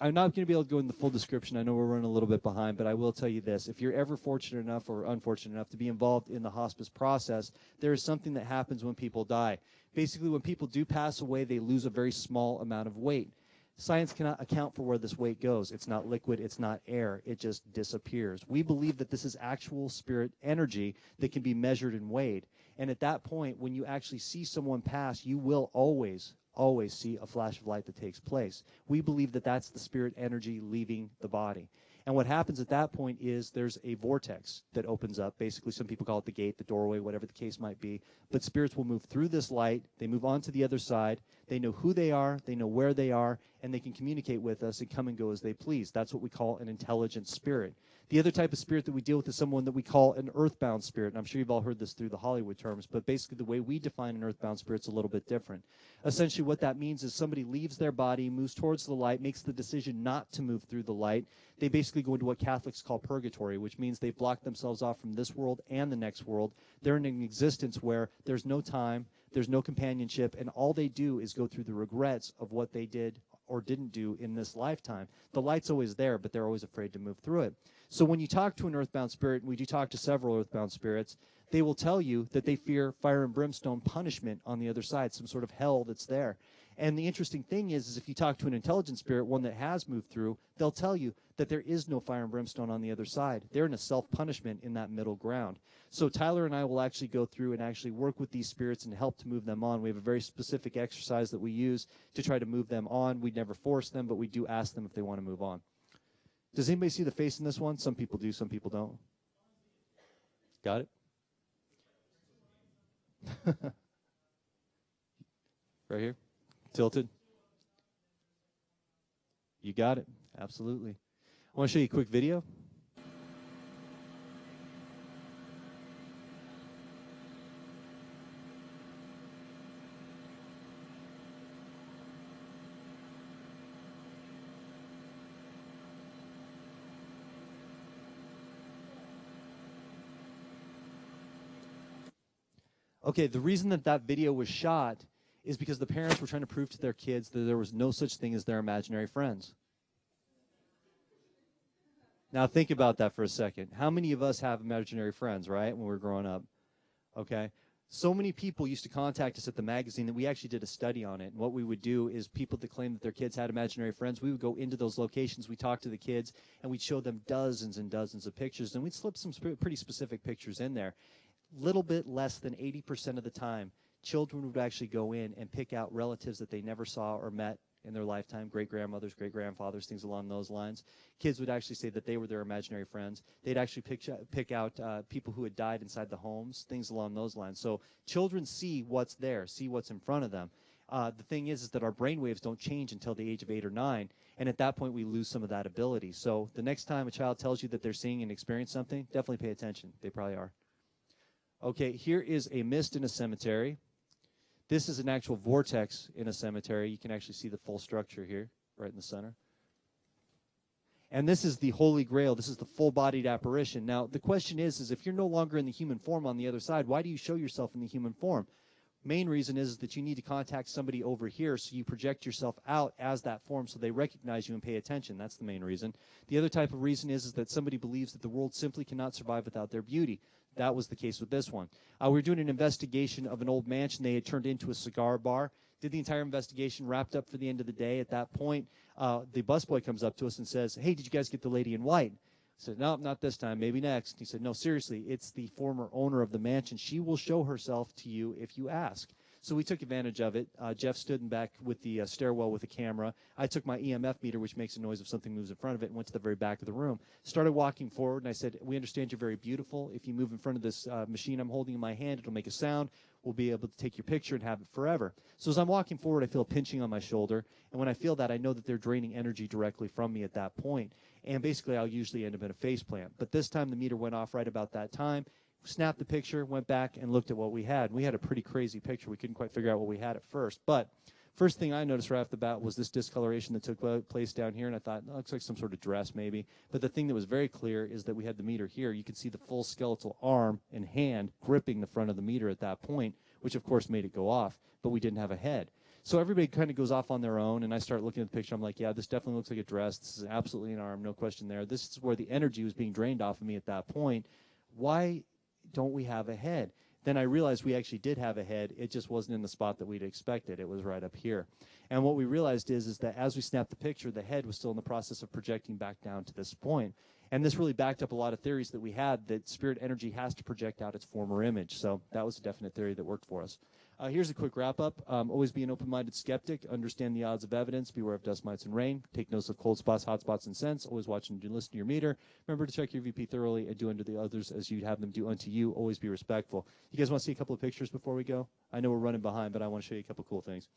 I'm not going to be able to go into the full description. I know we're running a little bit behind, but I will tell you this. If you're ever fortunate enough or unfortunate enough to be involved in the hospice process, there is something that happens when people die. Basically, when people do pass away, they lose a very small amount of weight. Science cannot account for where this weight goes. It's not liquid. It's not air. It just disappears. We believe that this is actual spirit energy that can be measured and weighed. And at that point, when you actually see someone pass, you will always see a flash of light that takes place. We believe that that's the spirit energy leaving the body. And what happens at that point is there's a vortex that opens up. Basically, some people call it the gate, the doorway, whatever the case might be. But spirits will move through this light. They move on to the other side. They know who they are. They know where they are. And they can communicate with us and come and go as they please. That's what we call an intelligent spirit. The other type of spirit that we deal with is someone that we call an earthbound spirit. And I'm sure you've all heard this through the Hollywood terms, but basically the way we define an earthbound spirit is a little bit different. Essentially what that means is somebody leaves their body, moves towards the light, makes the decision not to move through the light. They basically go into what Catholics call purgatory, which means they've blocked themselves off from this world and the next world. They're in an existence where there's no time, there's no companionship, and all they do is go through the regrets of what they did or didn't do in this lifetime. The light's always there, but they're always afraid to move through it. So when you talk to an earthbound spirit, and we do talk to several earthbound spirits, they will tell you that they fear fire and brimstone punishment on the other side, some sort of hell that's there. And the interesting thing is if you talk to an intelligent spirit, one that has moved through, they'll tell you that there is no fire and brimstone on the other side. They're in a self-punishment in that middle ground. So Tyler and I will actually go through and actually work with these spirits and help to move them on. We have a very specific exercise that we use to try to move them on. We never force them, but we do ask them if they want to move on. Does anybody see the face in this one? Some people do, some people don't. Got it? Right here? Tilted? You got it. Absolutely. I want to show you a quick video. Okay, the reason that that video was shot is because the parents were trying to prove to their kids that there was no such thing as their imaginary friends. Now think about that for a second. How many of us have imaginary friends, right, when we were growing up? Okay. So many people used to contact us at the magazine that we actually did a study on it. And what we would do is people that claimed that their kids had imaginary friends, we would go into those locations, we'd talk to the kids, and we'd show them dozens and dozens of pictures. And we'd slip some pretty specific pictures in there. Little bit less than 80% of the time, children would actually go in and pick out relatives that they never saw or met in their lifetime, great-grandmothers, great-grandfathers, things along those lines. Kids would actually say that they were their imaginary friends. They'd actually pick out people who had died inside the homes, things along those lines. So children see what's there, see what's in front of them. The thing is that our brain waves don't change until the age of 8 or 9, and at that point we lose some of that ability. So the next time a child tells you that they're seeing and experiencing something, definitely pay attention. They probably are. Okay, here is a mist in a cemetery. This is an actual vortex in a cemetery. You can actually see the full structure here, right in the center. And this is the Holy Grail. This is the full-bodied apparition. Now, the question is if you're no longer in the human form on the other side, why do you show yourself in the human form? Main reason is that you need to contact somebody over here, so you project yourself out as that form so they recognize you and pay attention. That's the main reason. The other type of reason is that somebody believes that the world simply cannot survive without their beauty. That was the case with this one. We were doing an investigation of an old mansion they had turned into a cigar bar. Did the entire investigation, wrapped up for the end of the day. At that point, the busboy comes up to us and says, "Hey, did you guys get the lady in white?" I said, "No, not this time. Maybe next." He said, "No, seriously, it's the former owner of the mansion. She will show herself to you if you ask." So we took advantage of it. Jeff stood in back with the stairwell with a camera. I took my EMF meter, which makes a noise if something moves in front of it, and went to the very back of the room. Started walking forward, and I said, "We understand you're very beautiful. If you move in front of this machine I'm holding in my hand, it'll make a sound. We'll be able to take your picture and have it forever." So as I'm walking forward, I feel a pinching on my shoulder. And when I feel that, I know that they're draining energy directly from me at that point. And basically, I'll usually end up in a face plant. But this time, the meter went off right about that time. Snapped the picture, went back, and looked at what we had. We had a pretty crazy picture. We couldn't quite figure out what we had at first. But first thing I noticed right off the bat was this discoloration that took place down here, and I thought, looks like some sort of dress maybe. But the thing that was very clear is that we had the meter here. You could see the full skeletal arm and hand gripping the front of the meter at that point, which of course made it go off, but we didn't have a head. So everybody kind of goes off on their own, and I start looking at the picture. I'm like, yeah, this definitely looks like a dress. This is absolutely an arm, no question there. This is where the energy was being drained off of me at that point. Why don't we have a head? Then I realized we actually did have a head. It just wasn't in the spot that we'd expected. It was right up here. And what we realized is that as we snapped the picture, the head was still in the process of projecting back down to this point. And this really backed up a lot of theories that we had, that spirit energy has to project out its former image. So that was a definite theory that worked for us. Here's a quick wrap-up. Always be an open-minded skeptic. Understand the odds of evidence. Beware of dust, mites, and rain. Take notes of cold spots, hot spots, and scents. Always watch and listen to your meter. Remember to check your VP thoroughly and do unto the others as you'd have them do unto you. Always be respectful. You guys want to see a couple of pictures before we go? I know we're running behind, but I want to show you a couple cool things.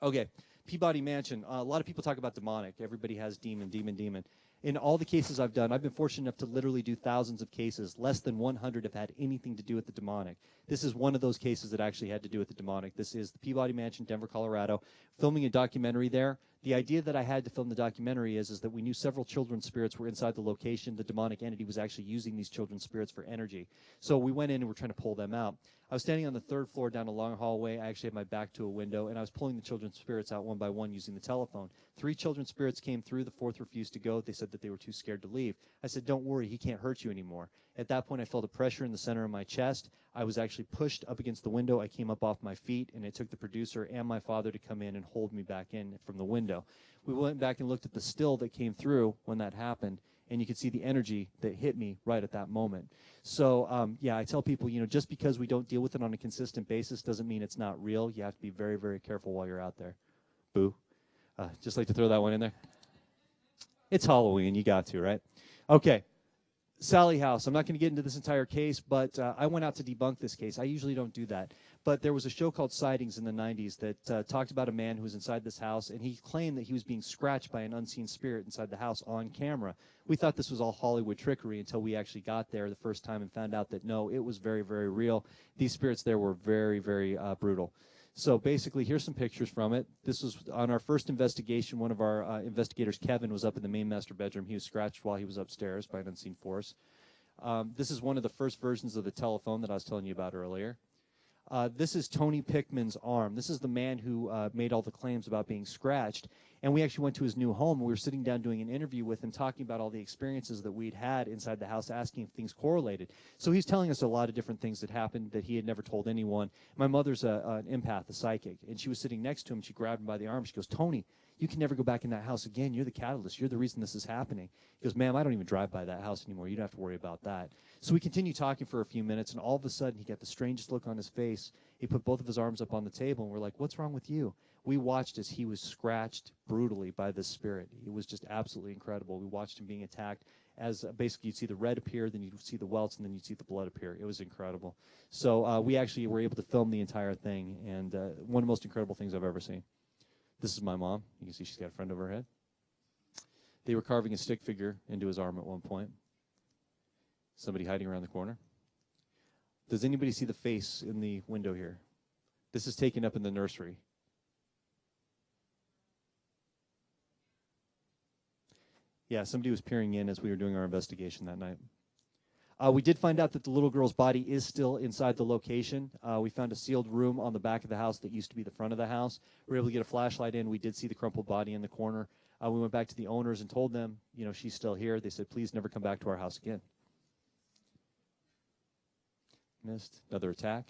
Okay, Peabody Mansion. A lot of people talk about demonic. Everybody has demon, demon, demon. In all the cases I've done, I've been fortunate enough to literally do thousands of cases. Less than 100 have had anything to do with the demonic. This is one of those cases that actually had to do with the demonic. This is the Peabody Mansion, Denver, Colorado. Filming a documentary there. The idea that I had to film the documentary is that we knew several children's spirits were inside the location. The demonic entity was actually using these children's spirits for energy. So we went in and we're trying to pull them out. I was standing on the third floor down a long hallway. I actually had my back to a window, and I was pulling the children's spirits out one by one using the telephone. 3 children's spirits came through. The 4th refused to go. They said that they were too scared to leave. I said, "Don't worry, he can't hurt you anymore." At that point, I felt a pressure in the center of my chest. I was actually pushed up against the window. I came up off my feet, and it took the producer and my father to come in and hold me back in from the window. We went back and looked at the still that came through when that happened, and you could see the energy that hit me right at that moment. So, yeah, I tell people, just because we don't deal with it on a consistent basis doesn't mean it's not real. You have to be very, very careful while you're out there. Boo. Just like to throw that one in there. It's Halloween. You got to, right? Okay. Sally House. I'm not going to get into this entire case, but I went out to debunk this case. I usually don't do that. But there was a show called Sightings in the 90s that talked about a man who was inside this house, and he claimed that he was being scratched by an unseen spirit inside the house on camera. We thought this was all Hollywood trickery until we actually got there the first time and found out that, no, it was very, very real. These spirits there were very, very brutal. So basically, here's some pictures from it. This was on our first investigation. One of our investigators, Kevin, was up in the main master bedroom. He was scratched while he was upstairs by an unseen force. This is one of the first versions of the telephone that I was telling you about earlier. This is Tony Pickman's arm. This is the man who made all the claims about being scratched. And we actually went to his new home. We were sitting down doing an interview with him, talking about all the experiences that we'd had inside the house, asking if things correlated. So he's telling us a lot of different things that happened that he had never told anyone. My mother's an empath, a psychic, and she was sitting next to him. She grabbed him by the arm. She goes, "Tony, you can never go back in that house again. You're the catalyst. You're the reason this is happening." He goes, "Ma'am, I don't even drive by that house anymore. You don't have to worry about that." So we continued talking for a few minutes, and all of a sudden he got the strangest look on his face. He put both of his arms up on the table, and we're like, "What's wrong with you?" We watched as he was scratched brutally by this spirit. It was just absolutely incredible. We watched him being attacked as basically you'd see the red appear, then you'd see the welts, and then you'd see the blood appear. It was incredible. So we actually were able to film the entire thing, and one of the most incredible things I've ever seen. This is my mom. You can see she's got a friend over her head. They were carving a stick figure into his arm at one point. Somebody hiding around the corner. Does anybody see the face in the window here? This is taken up in the nursery. Yeah, somebody was peering in as we were doing our investigation that night. We did find out that the little girl's body is still inside the location. We found a sealed room on the back of the house that used to be the front of the house. We were able to get a flashlight in. We did see the crumpled body in the corner. We went back to the owners and told them, you know, she's still here. They said, please never come back to our house again. Missed. Another attack.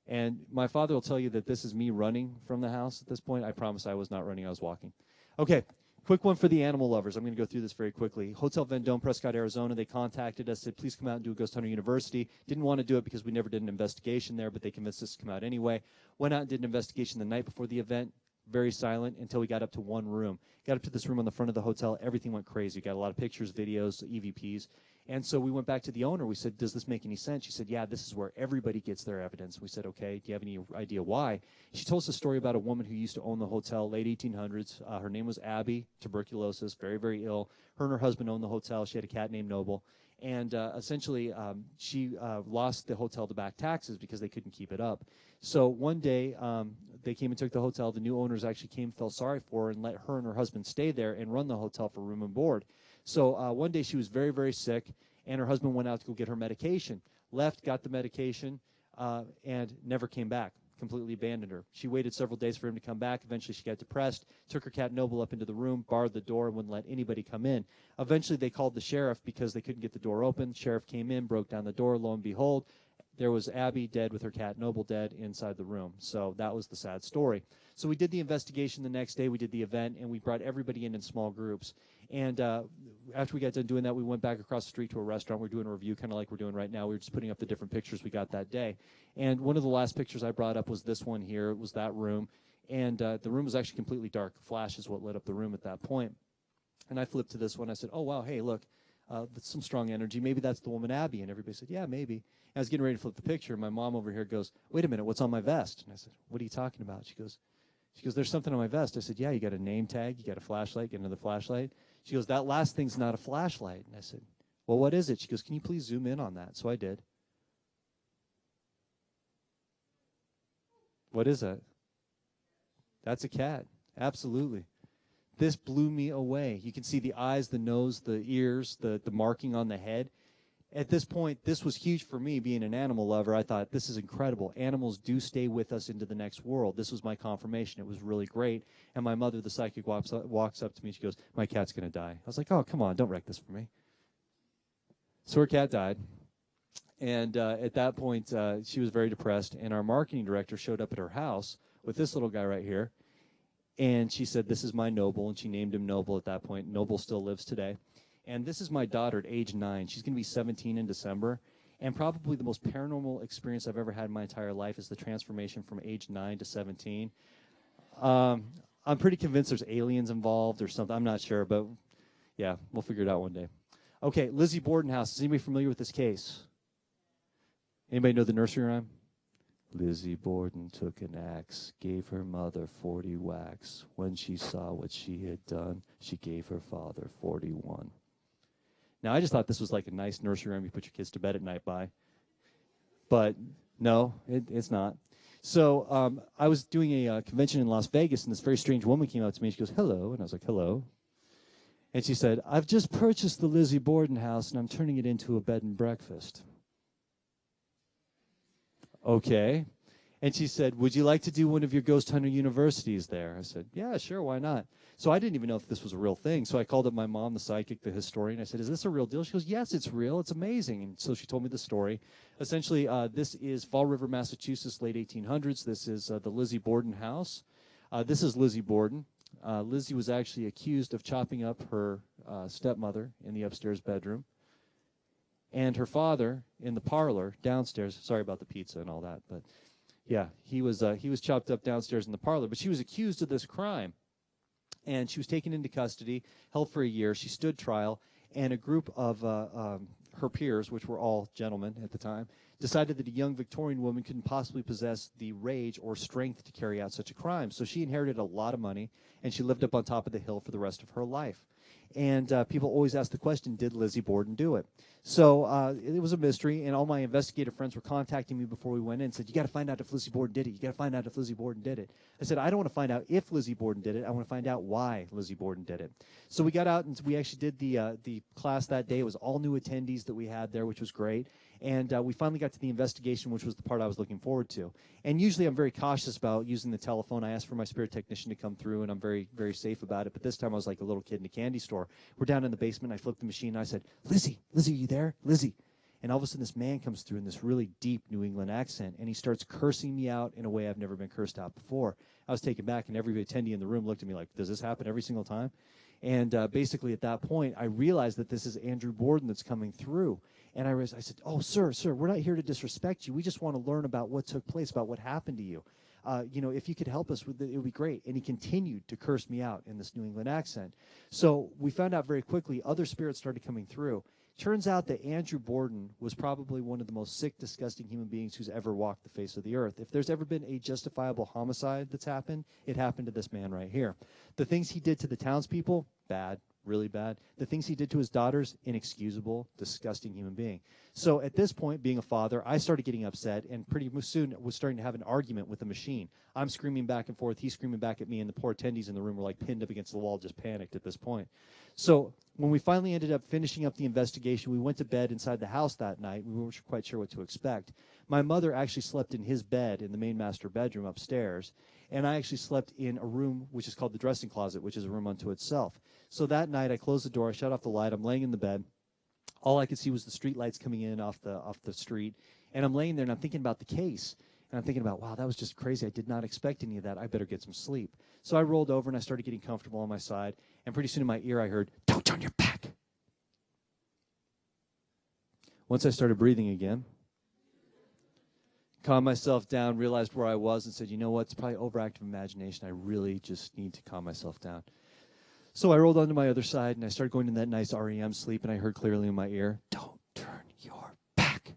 And my father will tell you that this is me running from the house at this point. I promise I was not running. I was walking. Okay. Quick one for the animal lovers. I'm going to go through this very quickly. Hotel Vendome, Prescott, Arizona. They contacted us, said, please come out and do a Ghost Hunter University. Didn't want to do it because we never did an investigation there, but they convinced us to come out anyway. Went out and did an investigation the night before the event. Very silent until we got up to one room. Got up to this room on the front of the hotel. Everything went crazy. Got a lot of pictures, videos, EVPs. And so we went back to the owner. We said, does this make any sense? She said, yeah, this is where everybody gets their evidence. We said, okay, do you have any idea why? She told us a story about a woman who used to own the hotel, late 1800s. Her name was Abby, tuberculosis, very, very ill. Her and her husband owned the hotel. She had a cat named Noble. And essentially, she lost the hotel to back taxes because they couldn't keep it up. So one day, they came and took the hotel. The new owners actually came, felt sorry for her, and let her and her husband stay there and run the hotel for room and board. So one day she was very, very sick, and her husband went out to go get her medication. Left, got the medication, and never came back. Completely abandoned her. She waited several days for him to come back. Eventually she got depressed, took her cat Noble up into the room, barred the door, and wouldn't let anybody come in. Eventually they called the sheriff because they couldn't get the door open. Sheriff came in, broke down the door. Lo and behold, there was Abby dead with her cat Noble dead inside the room. So that was the sad story. So we did the investigation the next day. We did the event, and we brought everybody in small groups. And after we got done doing that, we went back across the street to a restaurant. We're doing a review kind of like we're doing right now. We were just putting up the different pictures we got that day. And one of the last pictures I brought up was this one here. It was that room. And the room was actually completely dark. Flash is what lit up the room at that point. And I flipped to this one. I said, oh, wow, hey, look, that's some strong energy. Maybe that's the woman Abby. And everybody said, yeah, maybe. And I was getting ready to flip the picture. My mom over here goes, wait a minute, what's on my vest? And I said, what are you talking about? She goes, there's something on my vest. I said, yeah, you got a name tag, you got a flashlight, get another flashlight. She goes, that last thing's not a flashlight. And I said, well, what is it? She goes, can you please zoom in on that? So I did. What is that? That's a cat. Absolutely. This blew me away. You can see the eyes, the nose, the ears, the marking on the head. At this point, this was huge for me, being an animal lover. I thought, this is incredible. Animals do stay with us into the next world. This was my confirmation. It was really great. And my mother, the psychic, walks up to me. She goes, my cat's going to die. I was like, oh, come on, don't wreck this for me. So her cat died. And at that point, she was very depressed. And our marketing director showed up at her house with this little guy right here. And she said, this is my Noble. And she named him Noble at that point. Noble still lives today. And this is my daughter at age 9. She's going to be 17 in December. And probably the most paranormal experience I've ever had in my entire life is the transformation from age 9 to 17. I'm pretty convinced there's aliens involved or something. I'm not sure, but yeah, we'll figure it out one day. Okay, Lizzie Borden house. Is anybody familiar with this case? Anybody know the nursery rhyme? Lizzie Borden took an axe, gave her mother 40 whacks. When she saw what she had done, she gave her father 41. Now, I just thought this was like a nice nursery rhyme you put your kids to bed at night by. But no, it's not. So I was doing a convention in Las Vegas, and this very strange woman came up to me. She goes, hello. And I was like, hello. And she said, I've just purchased the Lizzie Borden house, and I'm turning it into a bed and breakfast. Okay. And she said, would you like to do one of your Ghost Hunter Universities there? I said, yeah, sure, why not? So I didn't even know if this was a real thing. So I called up my mom, the psychic, the historian. I said, is this a real deal? She goes, yes, it's real. It's amazing. And so she told me the story. Essentially, this is Fall River, Massachusetts, late 1800s. This is the Lizzie Borden house. This is Lizzie Borden. Lizzie was actually accused of chopping up her stepmother in the upstairs bedroom. And her father in the parlor downstairs. Sorry about the pizza and all that, but yeah, he was chopped up downstairs in the parlor. But she was accused of this crime. And she was taken into custody, held for a year. She stood trial, and a group of her peers, which were all gentlemen at the time, decided that a young Victorian woman couldn't possibly possess the rage or strength to carry out such a crime. So she inherited a lot of money, and she lived up on top of the hill for the rest of her life. And people always ask the question, did Lizzie Borden do it? So it was a mystery, and all my investigative friends were contacting me before we went in and said, you got to find out if Lizzie Borden did it. You got to find out if Lizzie Borden did it. I said, I don't want to find out if Lizzie Borden did it. I want to find out why Lizzie Borden did it. So we got out, and we actually did the class that day. It was all new attendees that we had there, which was great. And we finally got to the investigation, which was the part I was looking forward to. And usually I'm very cautious about using the telephone. I asked for my spirit technician to come through, and I'm very, very safe about it. But this time I was like a little kid in a candy store. We're down in the basement. I flipped the machine, and I said, Lizzie, are you there? Lizzie. And all of a sudden this man comes through in this really deep New England accent, and he starts cursing me out in a way I've never been cursed out before. I was taken back, and every attendee in the room looked at me like, does this happen every single time? And basically at that point, I realized that this is Andrew Borden that's coming through. And I said, oh, sir, we're not here to disrespect you. We just want to learn about what took place, about what happened to you. If you could help us with it, it would be great. And he continued to curse me out in this New England accent. So we found out very quickly other spirits started coming through. Turns out that Andrew Borden was probably one of the most sick, disgusting human beings who's ever walked the face of the earth. If there's ever been a justifiable homicide that's happened, it happened to this man right here. The things he did to the townspeople, bad. Really bad. The things he did to his daughters, inexcusable, disgusting human being. So at this point, being a father, I started getting upset, and pretty soon was starting to have an argument with the machine. I'm screaming back and forth, he's screaming back at me, and the poor attendees in the room were like pinned up against the wall, just panicked at this point. So when we finally ended up finishing up the investigation, we went to bed inside the house that night. We weren't quite sure what to expect. My mother actually slept in his bed in the main master bedroom upstairs, and I actually slept in a room which is called the dressing closet, which is a room unto itself. So that night, I closed the door, I shut off the light, I'm laying in the bed. All I could see was the street lights coming in off the street, and I'm laying there, and I'm thinking about the case. And I'm thinking about, wow, that was just crazy. I did not expect any of that. I better get some sleep. So I rolled over, and I started getting comfortable on my side, and pretty soon in my ear I heard, don't turn your back. Once I started breathing again, calmed myself down, realized where I was, and said, you know what, it's probably overactive imagination. I really just need to calm myself down. So I rolled onto my other side, and I started going into that nice REM sleep, and I heard clearly in my ear, don't turn your back.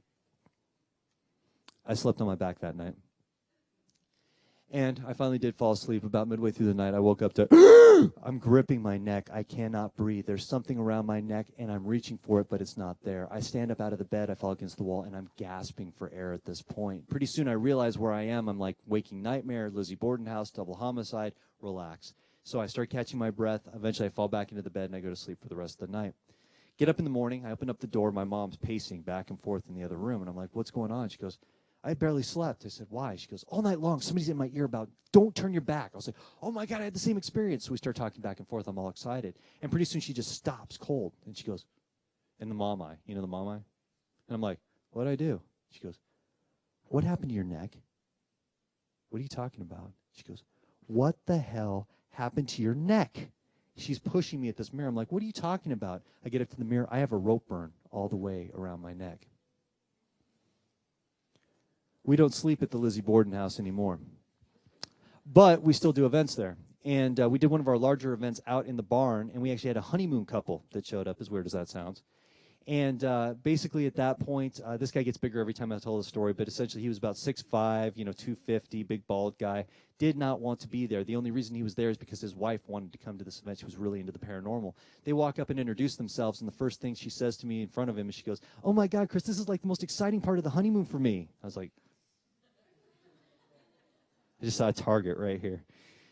I slept on my back that night. And I finally did fall asleep. About midway through the night, I woke up to, I'm gripping my neck. I cannot breathe. There's something around my neck, and I'm reaching for it, but it's not there. I stand up out of the bed. I fall against the wall, and I'm gasping for air at this point. Pretty soon, I realize where I am. I'm like, waking nightmare, Lizzie Borden house, double homicide, relax. So I start catching my breath. Eventually, I fall back into the bed, and I go to sleep for the rest of the night. Get up in the morning. I open up the door. My mom's pacing back and forth in the other room, and I'm like, what's going on? She goes, I barely slept. I said, why? She goes, all night long, somebody's in my ear about, don't turn your back. I was like, oh, my God, I had the same experience. So we start talking back and forth. I'm all excited. And pretty soon she just stops cold. And she goes, and the mom eye. You know the mom eye? And I'm like, what'd I do? She goes, what happened to your neck? What are you talking about? She goes, what the hell happened to your neck? She's pushing me at this mirror. I'm like, what are you talking about? I get up to the mirror. I have a rope burn all the way around my neck. We don't sleep at the Lizzie Borden house anymore. But we still do events there. And we did one of our larger events out in the barn, and we actually had a honeymoon couple that showed up, as weird as that sounds. And basically at that point, this guy gets bigger every time I tell the story, but essentially he was about 6'5", 250, big bald guy, did not want to be there. The only reason he was there is because his wife wanted to come to this event. She was really into the paranormal. They walk up and introduce themselves, and the first thing she says to me in front of him is she goes, oh my God, Chris, this is like the most exciting part of the honeymoon for me. I was like, I just saw a target right here.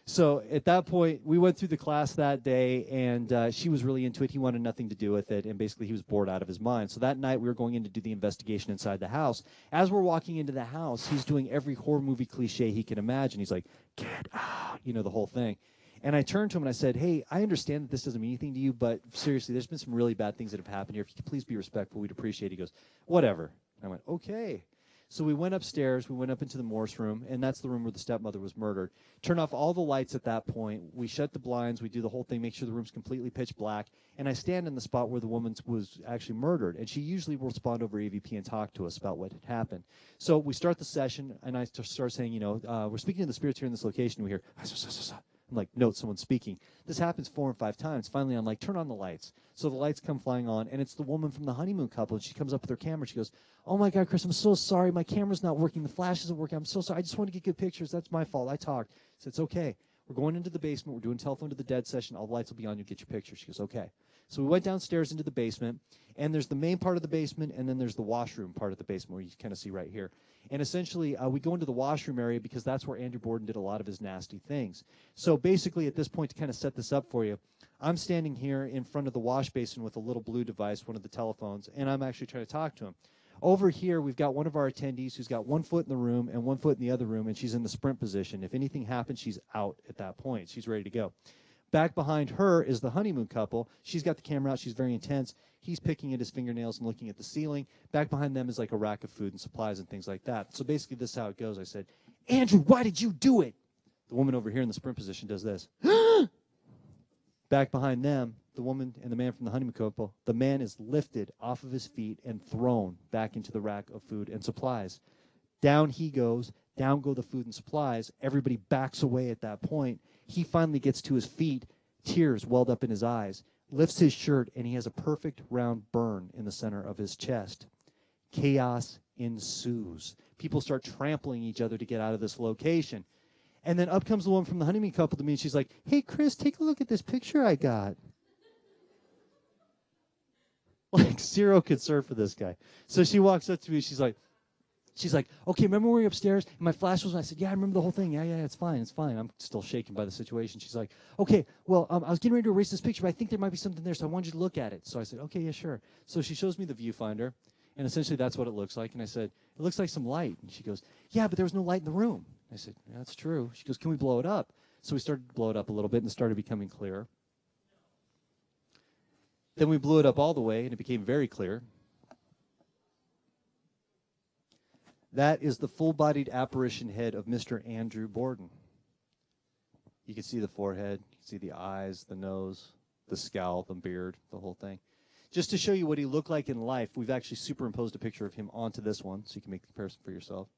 So at that point, we went through the class that day, and she was really into it. He wanted nothing to do with it, and basically he was bored out of his mind. So that night, we were going in to do the investigation inside the house. As we're walking into the house, he's doing every horror movie cliche he can imagine. He's like, get out, the whole thing. And I turned to him and I said, hey, I understand that this doesn't mean anything to you, but seriously, there's been some really bad things that have happened here. If you could please be respectful, we'd appreciate it. He goes, whatever. And I went, okay. So we went upstairs, we went up into the Morse room, and that's the room where the stepmother was murdered. Turn off all the lights at that point. We shut the blinds, we do the whole thing, make sure the room's completely pitch black, and I stand in the spot where the woman was actually murdered, and she usually will respond over EVP and talk to us about what had happened. So we start the session, and I start saying, we're speaking to the spirits here in this location. We hear, I'm like, no, someone's speaking. This happens 4 and 5 times. Finally, I'm like, turn on the lights. So the lights come flying on, and it's the woman from the honeymoon couple, and she comes up with her camera. She goes, oh, my God, Chris, I'm so sorry. My camera's not working. The flash isn't working. I'm so sorry. I just want to get good pictures. That's my fault. I talked. I said, it's okay. We're going into the basement. We're doing telephone to the dead session. All the lights will be on. You'll get your picture. She goes, okay. So we went downstairs into the basement, and there's the main part of the basement, and then there's the washroom part of the basement where you kind of see right here. And essentially, we go into the washroom area because that's where Andrew Borden did a lot of his nasty things. So basically, at this point, to kind of set this up for you, I'm standing here in front of the wash basin with a little blue device, one of the telephones, and I'm actually trying to talk to him. Over here, we've got one of our attendees who's got 1 foot in the room and 1 foot in the other room, and she's in the sprint position. If anything happens, she's out at that point. She's ready to go. Back behind her is the honeymoon couple. She's got the camera out. She's very intense. He's picking at his fingernails and looking at the ceiling. Back behind them is like a rack of food and supplies and things like that. So basically, this is how it goes. I said, Andrew, why did you do it? The woman over here in the sprint position does this. Back behind them, the woman and the man from the honeymoon couple, the man is lifted off of his feet and thrown back into the rack of food and supplies. Down he goes. Down go the food and supplies. Everybody backs away at that point. He finally gets to his feet, tears welled up in his eyes, lifts his shirt, and he has a perfect round burn in the center of his chest. Chaos ensues. People start trampling each other to get out of this location. And then up comes the woman from the honeymoon couple to me, and she's like, hey, Chris, take a look at this picture I got. Like, zero concern for this guy. So she walks up to me, she's like, okay, remember when we were upstairs and my flash was on? I said, yeah, I remember the whole thing. Yeah, it's fine. I'm still shaken by the situation. She's like, okay, well, I was getting ready to erase this picture, but I think there might be something there, so I wanted you to look at it. So I said, okay, yeah, sure. So she shows me the viewfinder, and essentially that's what it looks like. And I said, it looks like some light. And she goes, yeah, but there was no light in the room. I said, yeah, that's true. She goes, can we blow it up? So we started to blow it up a little bit, and it started becoming clearer. Then we blew it up all the way, and it became very clear. That is the full-bodied apparition head of Mr. Andrew Borden. You can see the forehead, you can see the eyes, the nose, the scowl, the beard, the whole thing. Just to show you what he looked like in life, we've actually superimposed a picture of him onto this one so you can make the comparison for yourself.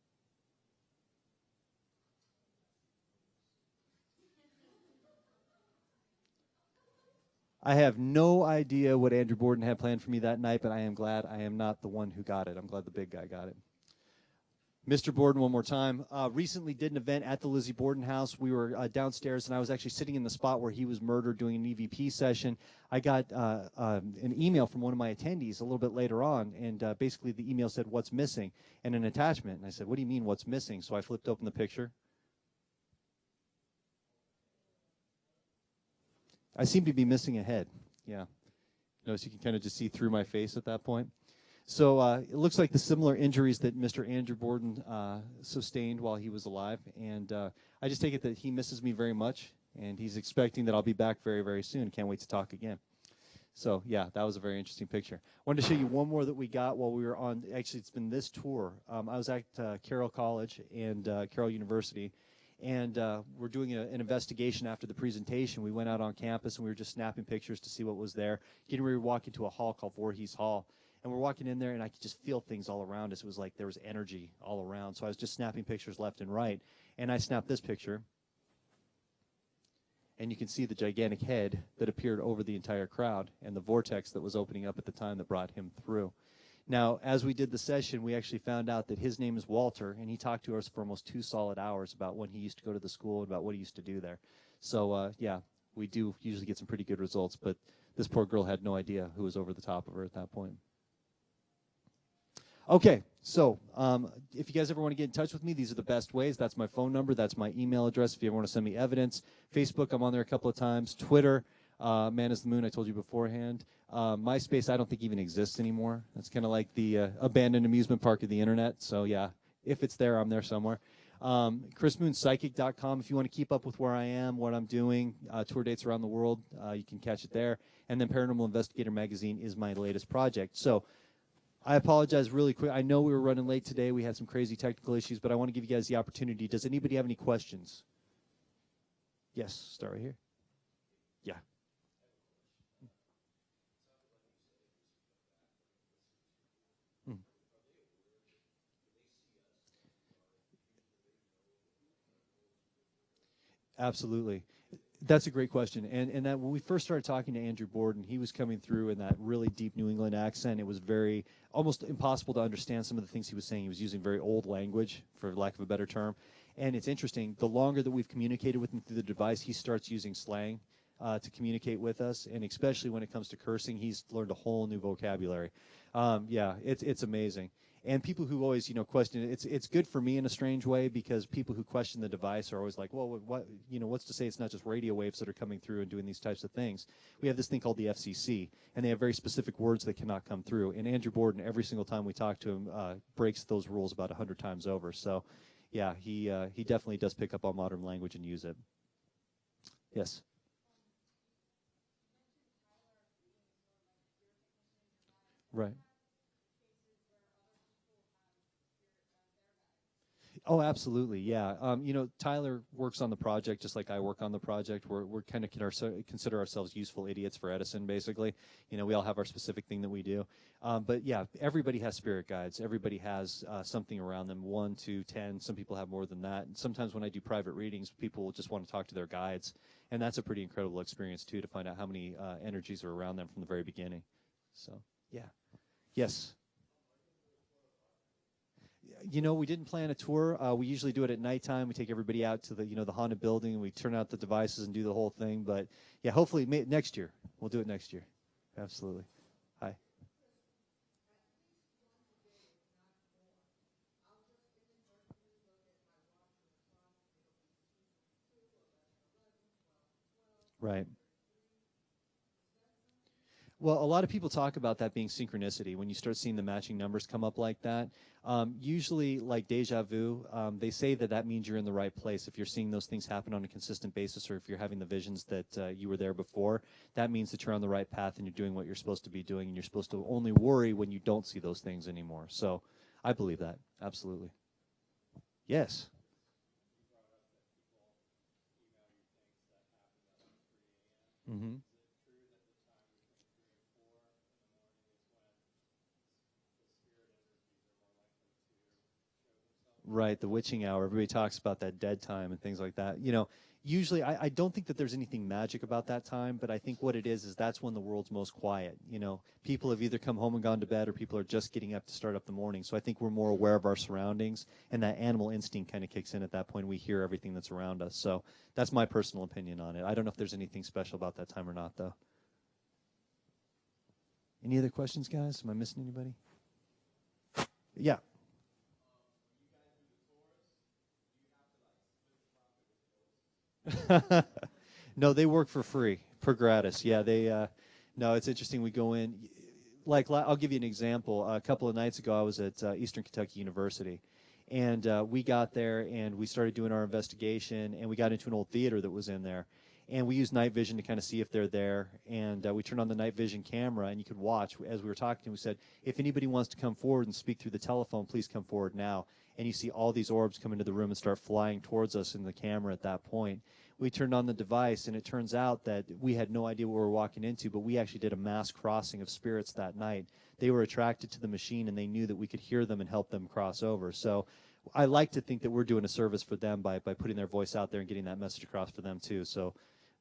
I have no idea what Andrew Borden had planned for me that night, but I am glad I am not the one who got it. I'm glad the big guy got it. Mr. Borden, one more time. Recently did an event at the Lizzie Borden house. We were downstairs, and I was actually sitting in the spot where he was murdered doing an EVP session. I got an email from one of my attendees a little bit later on, and basically the email said, what's missing? And an attachment. And I said, what do you mean, what's missing? So I flipped open the picture. I seem to be missing a head. Yeah. Notice you can kind of just see through my face at that point. So it looks like the similar injuries that Mr. Andrew Borden sustained while he was alive. And I just take it that he misses me very much, and he's expecting that I'll be back very, very soon. Can't wait to talk again. So, yeah, that was a very interesting picture. I wanted to show you one more that we got while we were on. Actually, it's been this tour. I was at Carroll College and Carroll University, and we're doing an investigation after the presentation. We went out on campus, and we were just snapping pictures to see what was there. Getting ready to walk into a hall called Voorhees Hall. And we're walking in there, and I could just feel things all around us. It was like there was energy all around. So I was just snapping pictures left and right. And I snapped this picture. And you can see the gigantic head that appeared over the entire crowd and the vortex that was opening up at the time that brought him through. Now, as we did the session, we actually found out that his name is Walter, and he talked to us for almost 2 solid hours about when he used to go to the school and about what he used to do there. So, yeah, we do usually get some pretty good results, but this poor girl had no idea who was over the top of her at that point. Okay, so if you guys ever want to get in touch with me, these are the best ways. That's my phone number. That's my email address if you ever want to send me evidence. Facebook, I'm on there a couple of times. Twitter, Man is the Moon, I told you beforehand. MySpace, I don't think even exists anymore. That's kind of like the abandoned amusement park of the internet. So, yeah, if it's there, I'm there somewhere. ChrisMoonPsychic.com if you want to keep up with where I am, what I'm doing, tour dates around the world, you can catch it there. And then Paranormal Investigator Magazine is my latest project. So, I apologize really quick. I know we were running late today. We had some crazy technical issues, but I want to give you guys the opportunity. Does anybody have any questions? Yes, start right here. Yeah. Absolutely. That's a great question. And that when we first started talking to Andrew Borden, he was coming through in that really deep New England accent. It was very almost impossible to understand some of the things he was saying. He was using very old language, for lack of a better term. And it's interesting, the longer that we've communicated with him through the device, he starts using slang to communicate with us. And especially when it comes to cursing, he's learned a whole new vocabulary. Yeah, it's amazing. And people who always, question it, it's good for me in a strange way, because people who question the device are always like, well, what's to say it's not just radio waves that are coming through and doing these types of things? We have this thing called the FCC, and they have very specific words that cannot come through. And Andrew Borden, every single time we talk to him, breaks those rules about 100 times over. So, yeah, he definitely does pick up on modern language and use it. Yes. Right. Oh, absolutely, yeah. Tyler works on the project just like I work on the project. We're kind of consider ourselves useful idiots for Edison, basically. We all have our specific thing that we do. But yeah, everybody has spirit guides. Everybody has something around them, 1, 2, 10. Some people have more than that. And sometimes when I do private readings, people will just want to talk to their guides, and that's a pretty incredible experience too, to find out how many energies are around them from the very beginning. So, yeah. Yes. We didn't plan a tour. We usually do it at nighttime. We take everybody out to the haunted building, and we turn out the devices and do the whole thing. But yeah, hopefully next year. We'll do it next year. Absolutely. Hi. Right. Well, a lot of people talk about that being synchronicity. When you start seeing the matching numbers come up like that, usually like deja vu, they say that means you're in the right place. If you're seeing those things happen on a consistent basis, or if you're having the visions that you were there before, that means that you're on the right path and you're doing what you're supposed to be doing, and you're supposed to only worry when you don't see those things anymore. So I believe that. Absolutely. Yes. Mm-hmm. Right, the witching hour. Everybody talks about that dead time and things like that. Usually I don't think that there's anything magic about that time, but I think what it is that's when the world's most quiet. People have either come home and gone to bed, or people are just getting up to start up the morning. So I think we're more aware of our surroundings, and that animal instinct kind of kicks in at that point. We hear everything that's around us. So that's my personal opinion on it. I don't know if there's anything special about that time or not, though. Any other questions, guys? Am I missing anybody? Yeah. No, they work for free, per gratis. Yeah, no, it's interesting. We go in, like, I'll give you an example. A couple of nights ago, I was at Eastern Kentucky University, and we got there and we started doing our investigation, and we got into an old theater that was in there, and we used night vision to kind of see if they're there, and we turned on the night vision camera, and you could watch as we were talking. We said, if anybody wants to come forward and speak through the telephone, please come forward now. And you see all these orbs come into the room and start flying towards us in the camera at that point. We turned on the device, and it turns out that we had no idea what we were walking into, but we actually did a mass crossing of spirits that night. They were attracted to the machine, and they knew that we could hear them and help them cross over. So I like to think that we're doing a service for them by putting their voice out there and getting that message across for them too. So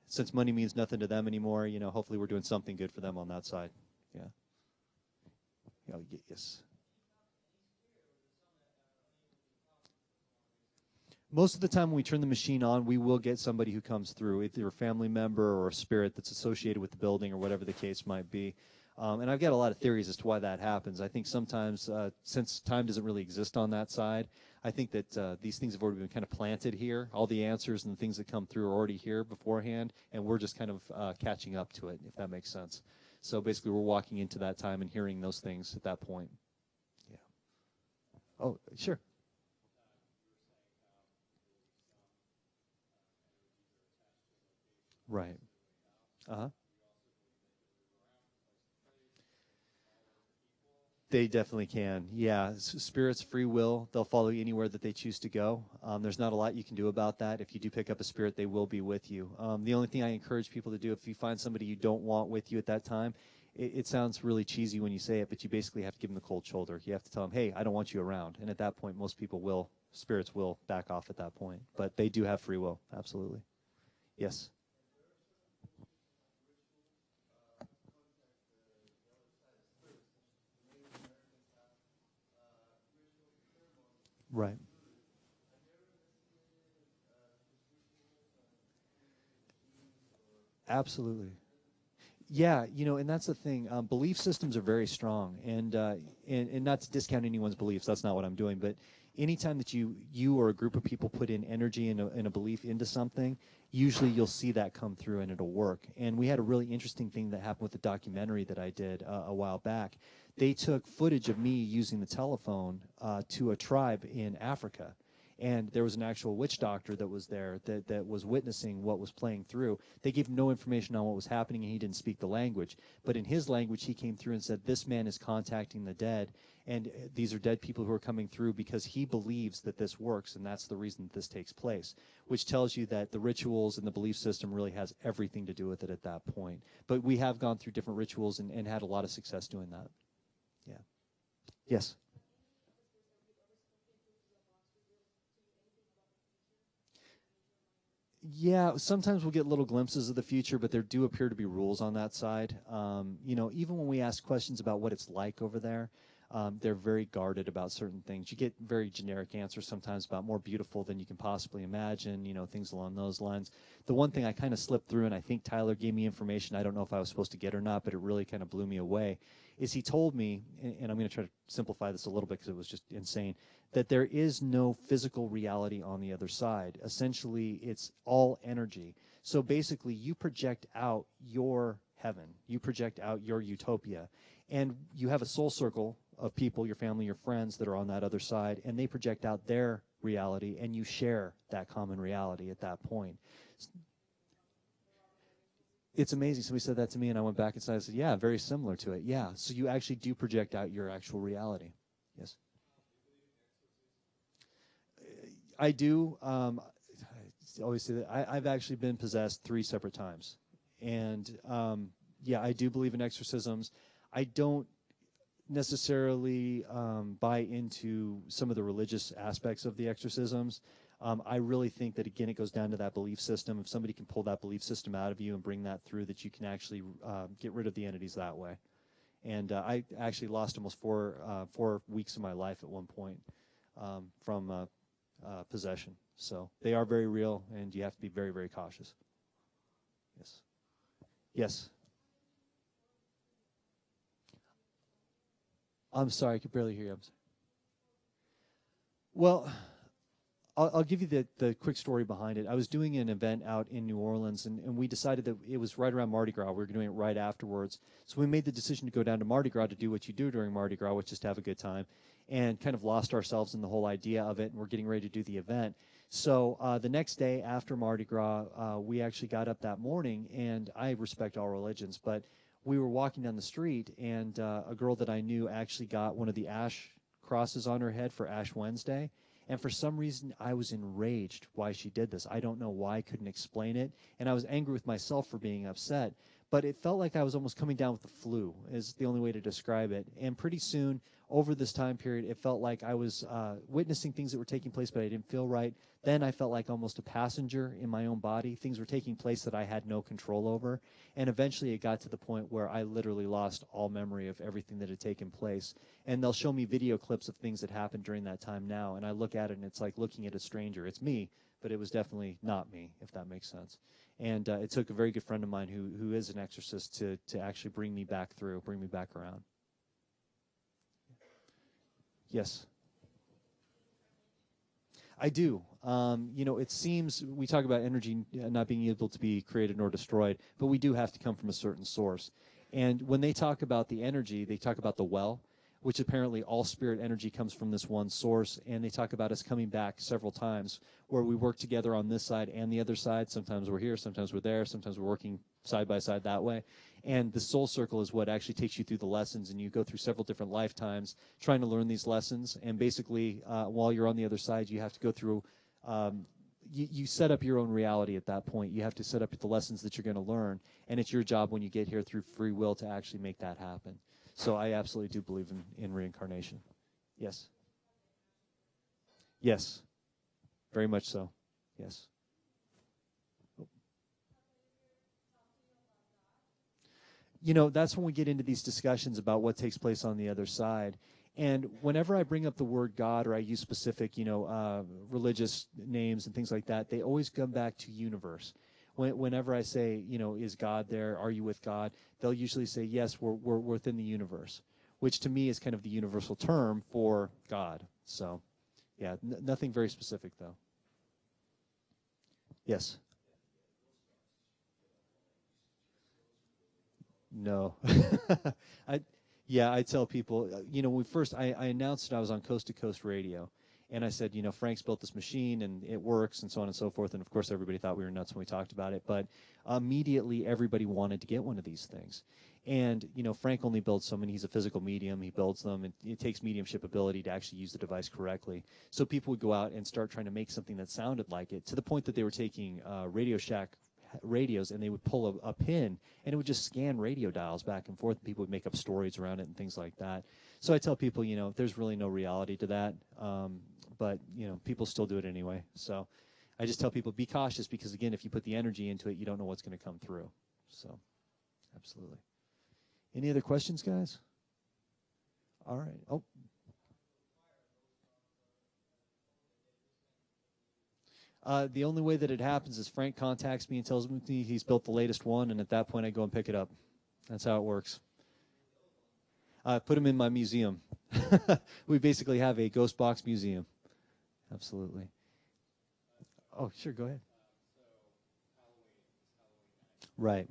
since money means nothing to them anymore, hopefully we're doing something good for them on that side. Yeah. Yes. Most of the time when we turn the machine on, we will get somebody who comes through, either a family member or a spirit that's associated with the building or whatever the case might be. And I've got a lot of theories as to why that happens. I think sometimes, since time doesn't really exist on that side, I think that these things have already been kind of planted here. All the answers and the things that come through are already here beforehand, and we're just kind of catching up to it, if that makes sense. So basically we're walking into that time and hearing those things at that point. Yeah. Oh, sure. Right. Uh-huh. They definitely can. Yeah, spirits, free will. They'll follow you anywhere that they choose to go. There's not a lot you can do about that. If you do pick up a spirit, they will be with you. The only thing I encourage people to do, if you find somebody you don't want with you at that time, it sounds really cheesy when you say it, but you basically have to give them the cold shoulder. You have to tell them, hey, I don't want you around. And at that point, most people will, spirits will back off at that point. But they do have free will, absolutely. Yes. Right. Absolutely. Yeah, and that's the thing. Belief systems are very strong, and not to discount anyone's beliefs. That's not what I'm doing. But anytime that you or a group of people put in energy and a belief into something, usually you'll see that come through and it'll work. And we had a really interesting thing that happened with the documentary that I did a while back. They took footage of me using the telephone to a tribe in Africa. And there was an actual witch doctor that was there that was witnessing what was playing through. They gave no information on what was happening, and he didn't speak the language. But in his language, he came through and said, this man is contacting the dead, and these are dead people who are coming through because he believes that this works, and that's the reason that this takes place, which tells you that the rituals and the belief system really has everything to do with it at that point. But we have gone through different rituals and had a lot of success doing that. Yeah. Yes? Yeah, sometimes we'll get little glimpses of the future, but there do appear to be rules on that side. Even when we ask questions about what it's like over there, they're very guarded about certain things. You get very generic answers sometimes about more beautiful than you can possibly imagine, things along those lines. The one thing I kind of slipped through, and I think Tyler gave me information, I don't know if I was supposed to get or not, but it really kind of blew me away, is he told me, and I'm going to try to simplify this a little bit because it was just insane, that there is no physical reality on the other side. Essentially, it's all energy. So basically, you project out your heaven. You project out your utopia. And you have a soul circle of people, your family, your friends that are on that other side, and they project out their reality, and you share that common reality at that point. It's amazing. Somebody said that to me, and I went back inside and said, yeah, very similar to it. Yeah, so you actually do project out your actual reality. Yes. I do. I always say that I've actually been possessed 3 separate times. And, yeah, I do believe in exorcisms. I don't necessarily buy into some of the religious aspects of the exorcisms. I really think that, again, it goes down to that belief system. If somebody can pull that belief system out of you and bring that through, that you can actually get rid of the entities that way. And I actually lost almost 4 weeks of my life at one point from possession. So they are very real, and you have to be very, very cautious. Yes. Yes. I'm sorry, I could barely hear you. Well, I'll give you the quick story behind it. I was doing an event out in New Orleans, and we decided that it was right around Mardi Gras. We were doing it right afterwards. So we made the decision to go down to Mardi Gras to do what you do during Mardi Gras, which is to have a good time, and kind of lost ourselves in the whole idea of it, and we're getting ready to do the event. So the next day after Mardi Gras, we actually got up that morning, and I respect all religions, but we were walking down the street, and a girl that I knew actually got one of the ash crosses on her head for Ash Wednesday. And for some reason, I was enraged why she did this. I don't know why. I couldn't explain it. And I was angry with myself for being upset. But it felt like I was almost coming down with the flu, is the only way to describe it. And pretty soon, over this time period, it felt like I was witnessing things that were taking place, but I didn't feel right. Then I felt like almost a passenger in my own body. Things were taking place that I had no control over. And eventually it got to the point where I literally lost all memory of everything that had taken place. And they'll show me video clips of things that happened during that time now. And I look at it, and it's like looking at a stranger. It's me, but it was definitely not me, if that makes sense. And it took a very good friend of mine who is an exorcist to actually bring me back through, bring me back around. Yes. I do. It seems we talk about energy not being able to be created nor destroyed, but we do have to come from a certain source. And when they talk about the energy, they talk about the well, which apparently all spirit energy comes from this one source. And they talk about us coming back several times where we work together on this side and the other side. Sometimes we're here, sometimes we're there, sometimes we're working side by side that way. And the soul circle is what actually takes you through the lessons, and you go through several different lifetimes trying to learn these lessons. And basically, while you're on the other side, you have to go through, you set up your own reality at that point. You have to set up the lessons that you're going to learn, and it's your job when you get here through free will to actually make that happen. So I absolutely do believe in reincarnation. Yes. Yes. Very much so. Yes. that's when we get into these discussions about what takes place on the other side. And whenever I bring up the word God or I use specific, religious names and things like that, they always come back to universe. Whenever I say, is God there? Are you with God? They'll usually say, yes, we're within the universe, which to me is kind of the universal term for God. So, yeah, nothing very specific, though. Yes? No. I tell people, when I announced that I was on Coast to Coast Radio, and I said, Frank's built this machine and it works and so on and so forth. And of course, everybody thought we were nuts when we talked about it. But immediately, everybody wanted to get one of these things. And, Frank only builds so many. He's a physical medium. He builds them. And it takes mediumship ability to actually use the device correctly. So people would go out and start trying to make something that sounded like it, to the point that they were taking Radio Shack radios and they would pull a pin and it would just scan radio dials back and forth. People would make up stories around it and things like that. So I tell people, there's really no reality to that. But, people still do it anyway. So I just tell people, be cautious because, again, if you put the energy into it, you don't know what's going to come through. So, absolutely. Any other questions, guys? All right. Oh. The only way that it happens is Frank contacts me and tells me he's built the latest one, and at that point I go and pick it up. That's how it works. Put them in my museum. We basically have a ghost box museum. Absolutely. Oh, sure, go ahead. Right.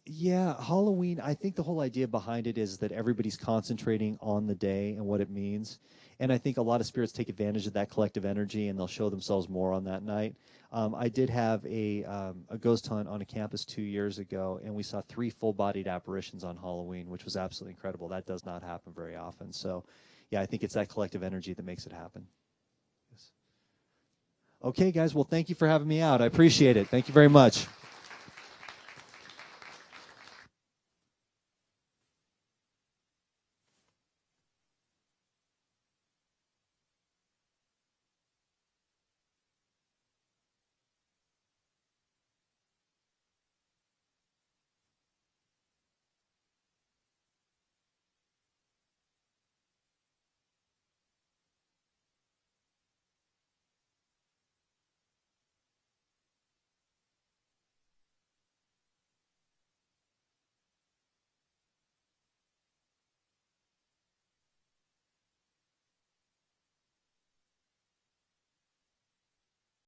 Yeah, Halloween, I think the whole idea behind it is that everybody's concentrating on the day and what it means. And I think a lot of spirits take advantage of that collective energy, and they'll show themselves more on that night. I did have a ghost hunt on a campus 2 years ago, and we saw 3 full-bodied apparitions on Halloween, which was absolutely incredible. That does not happen very often. So, yeah, I think it's that collective energy that makes it happen. Yes. Okay, guys, well, thank you for having me out. I appreciate it. Thank you very much.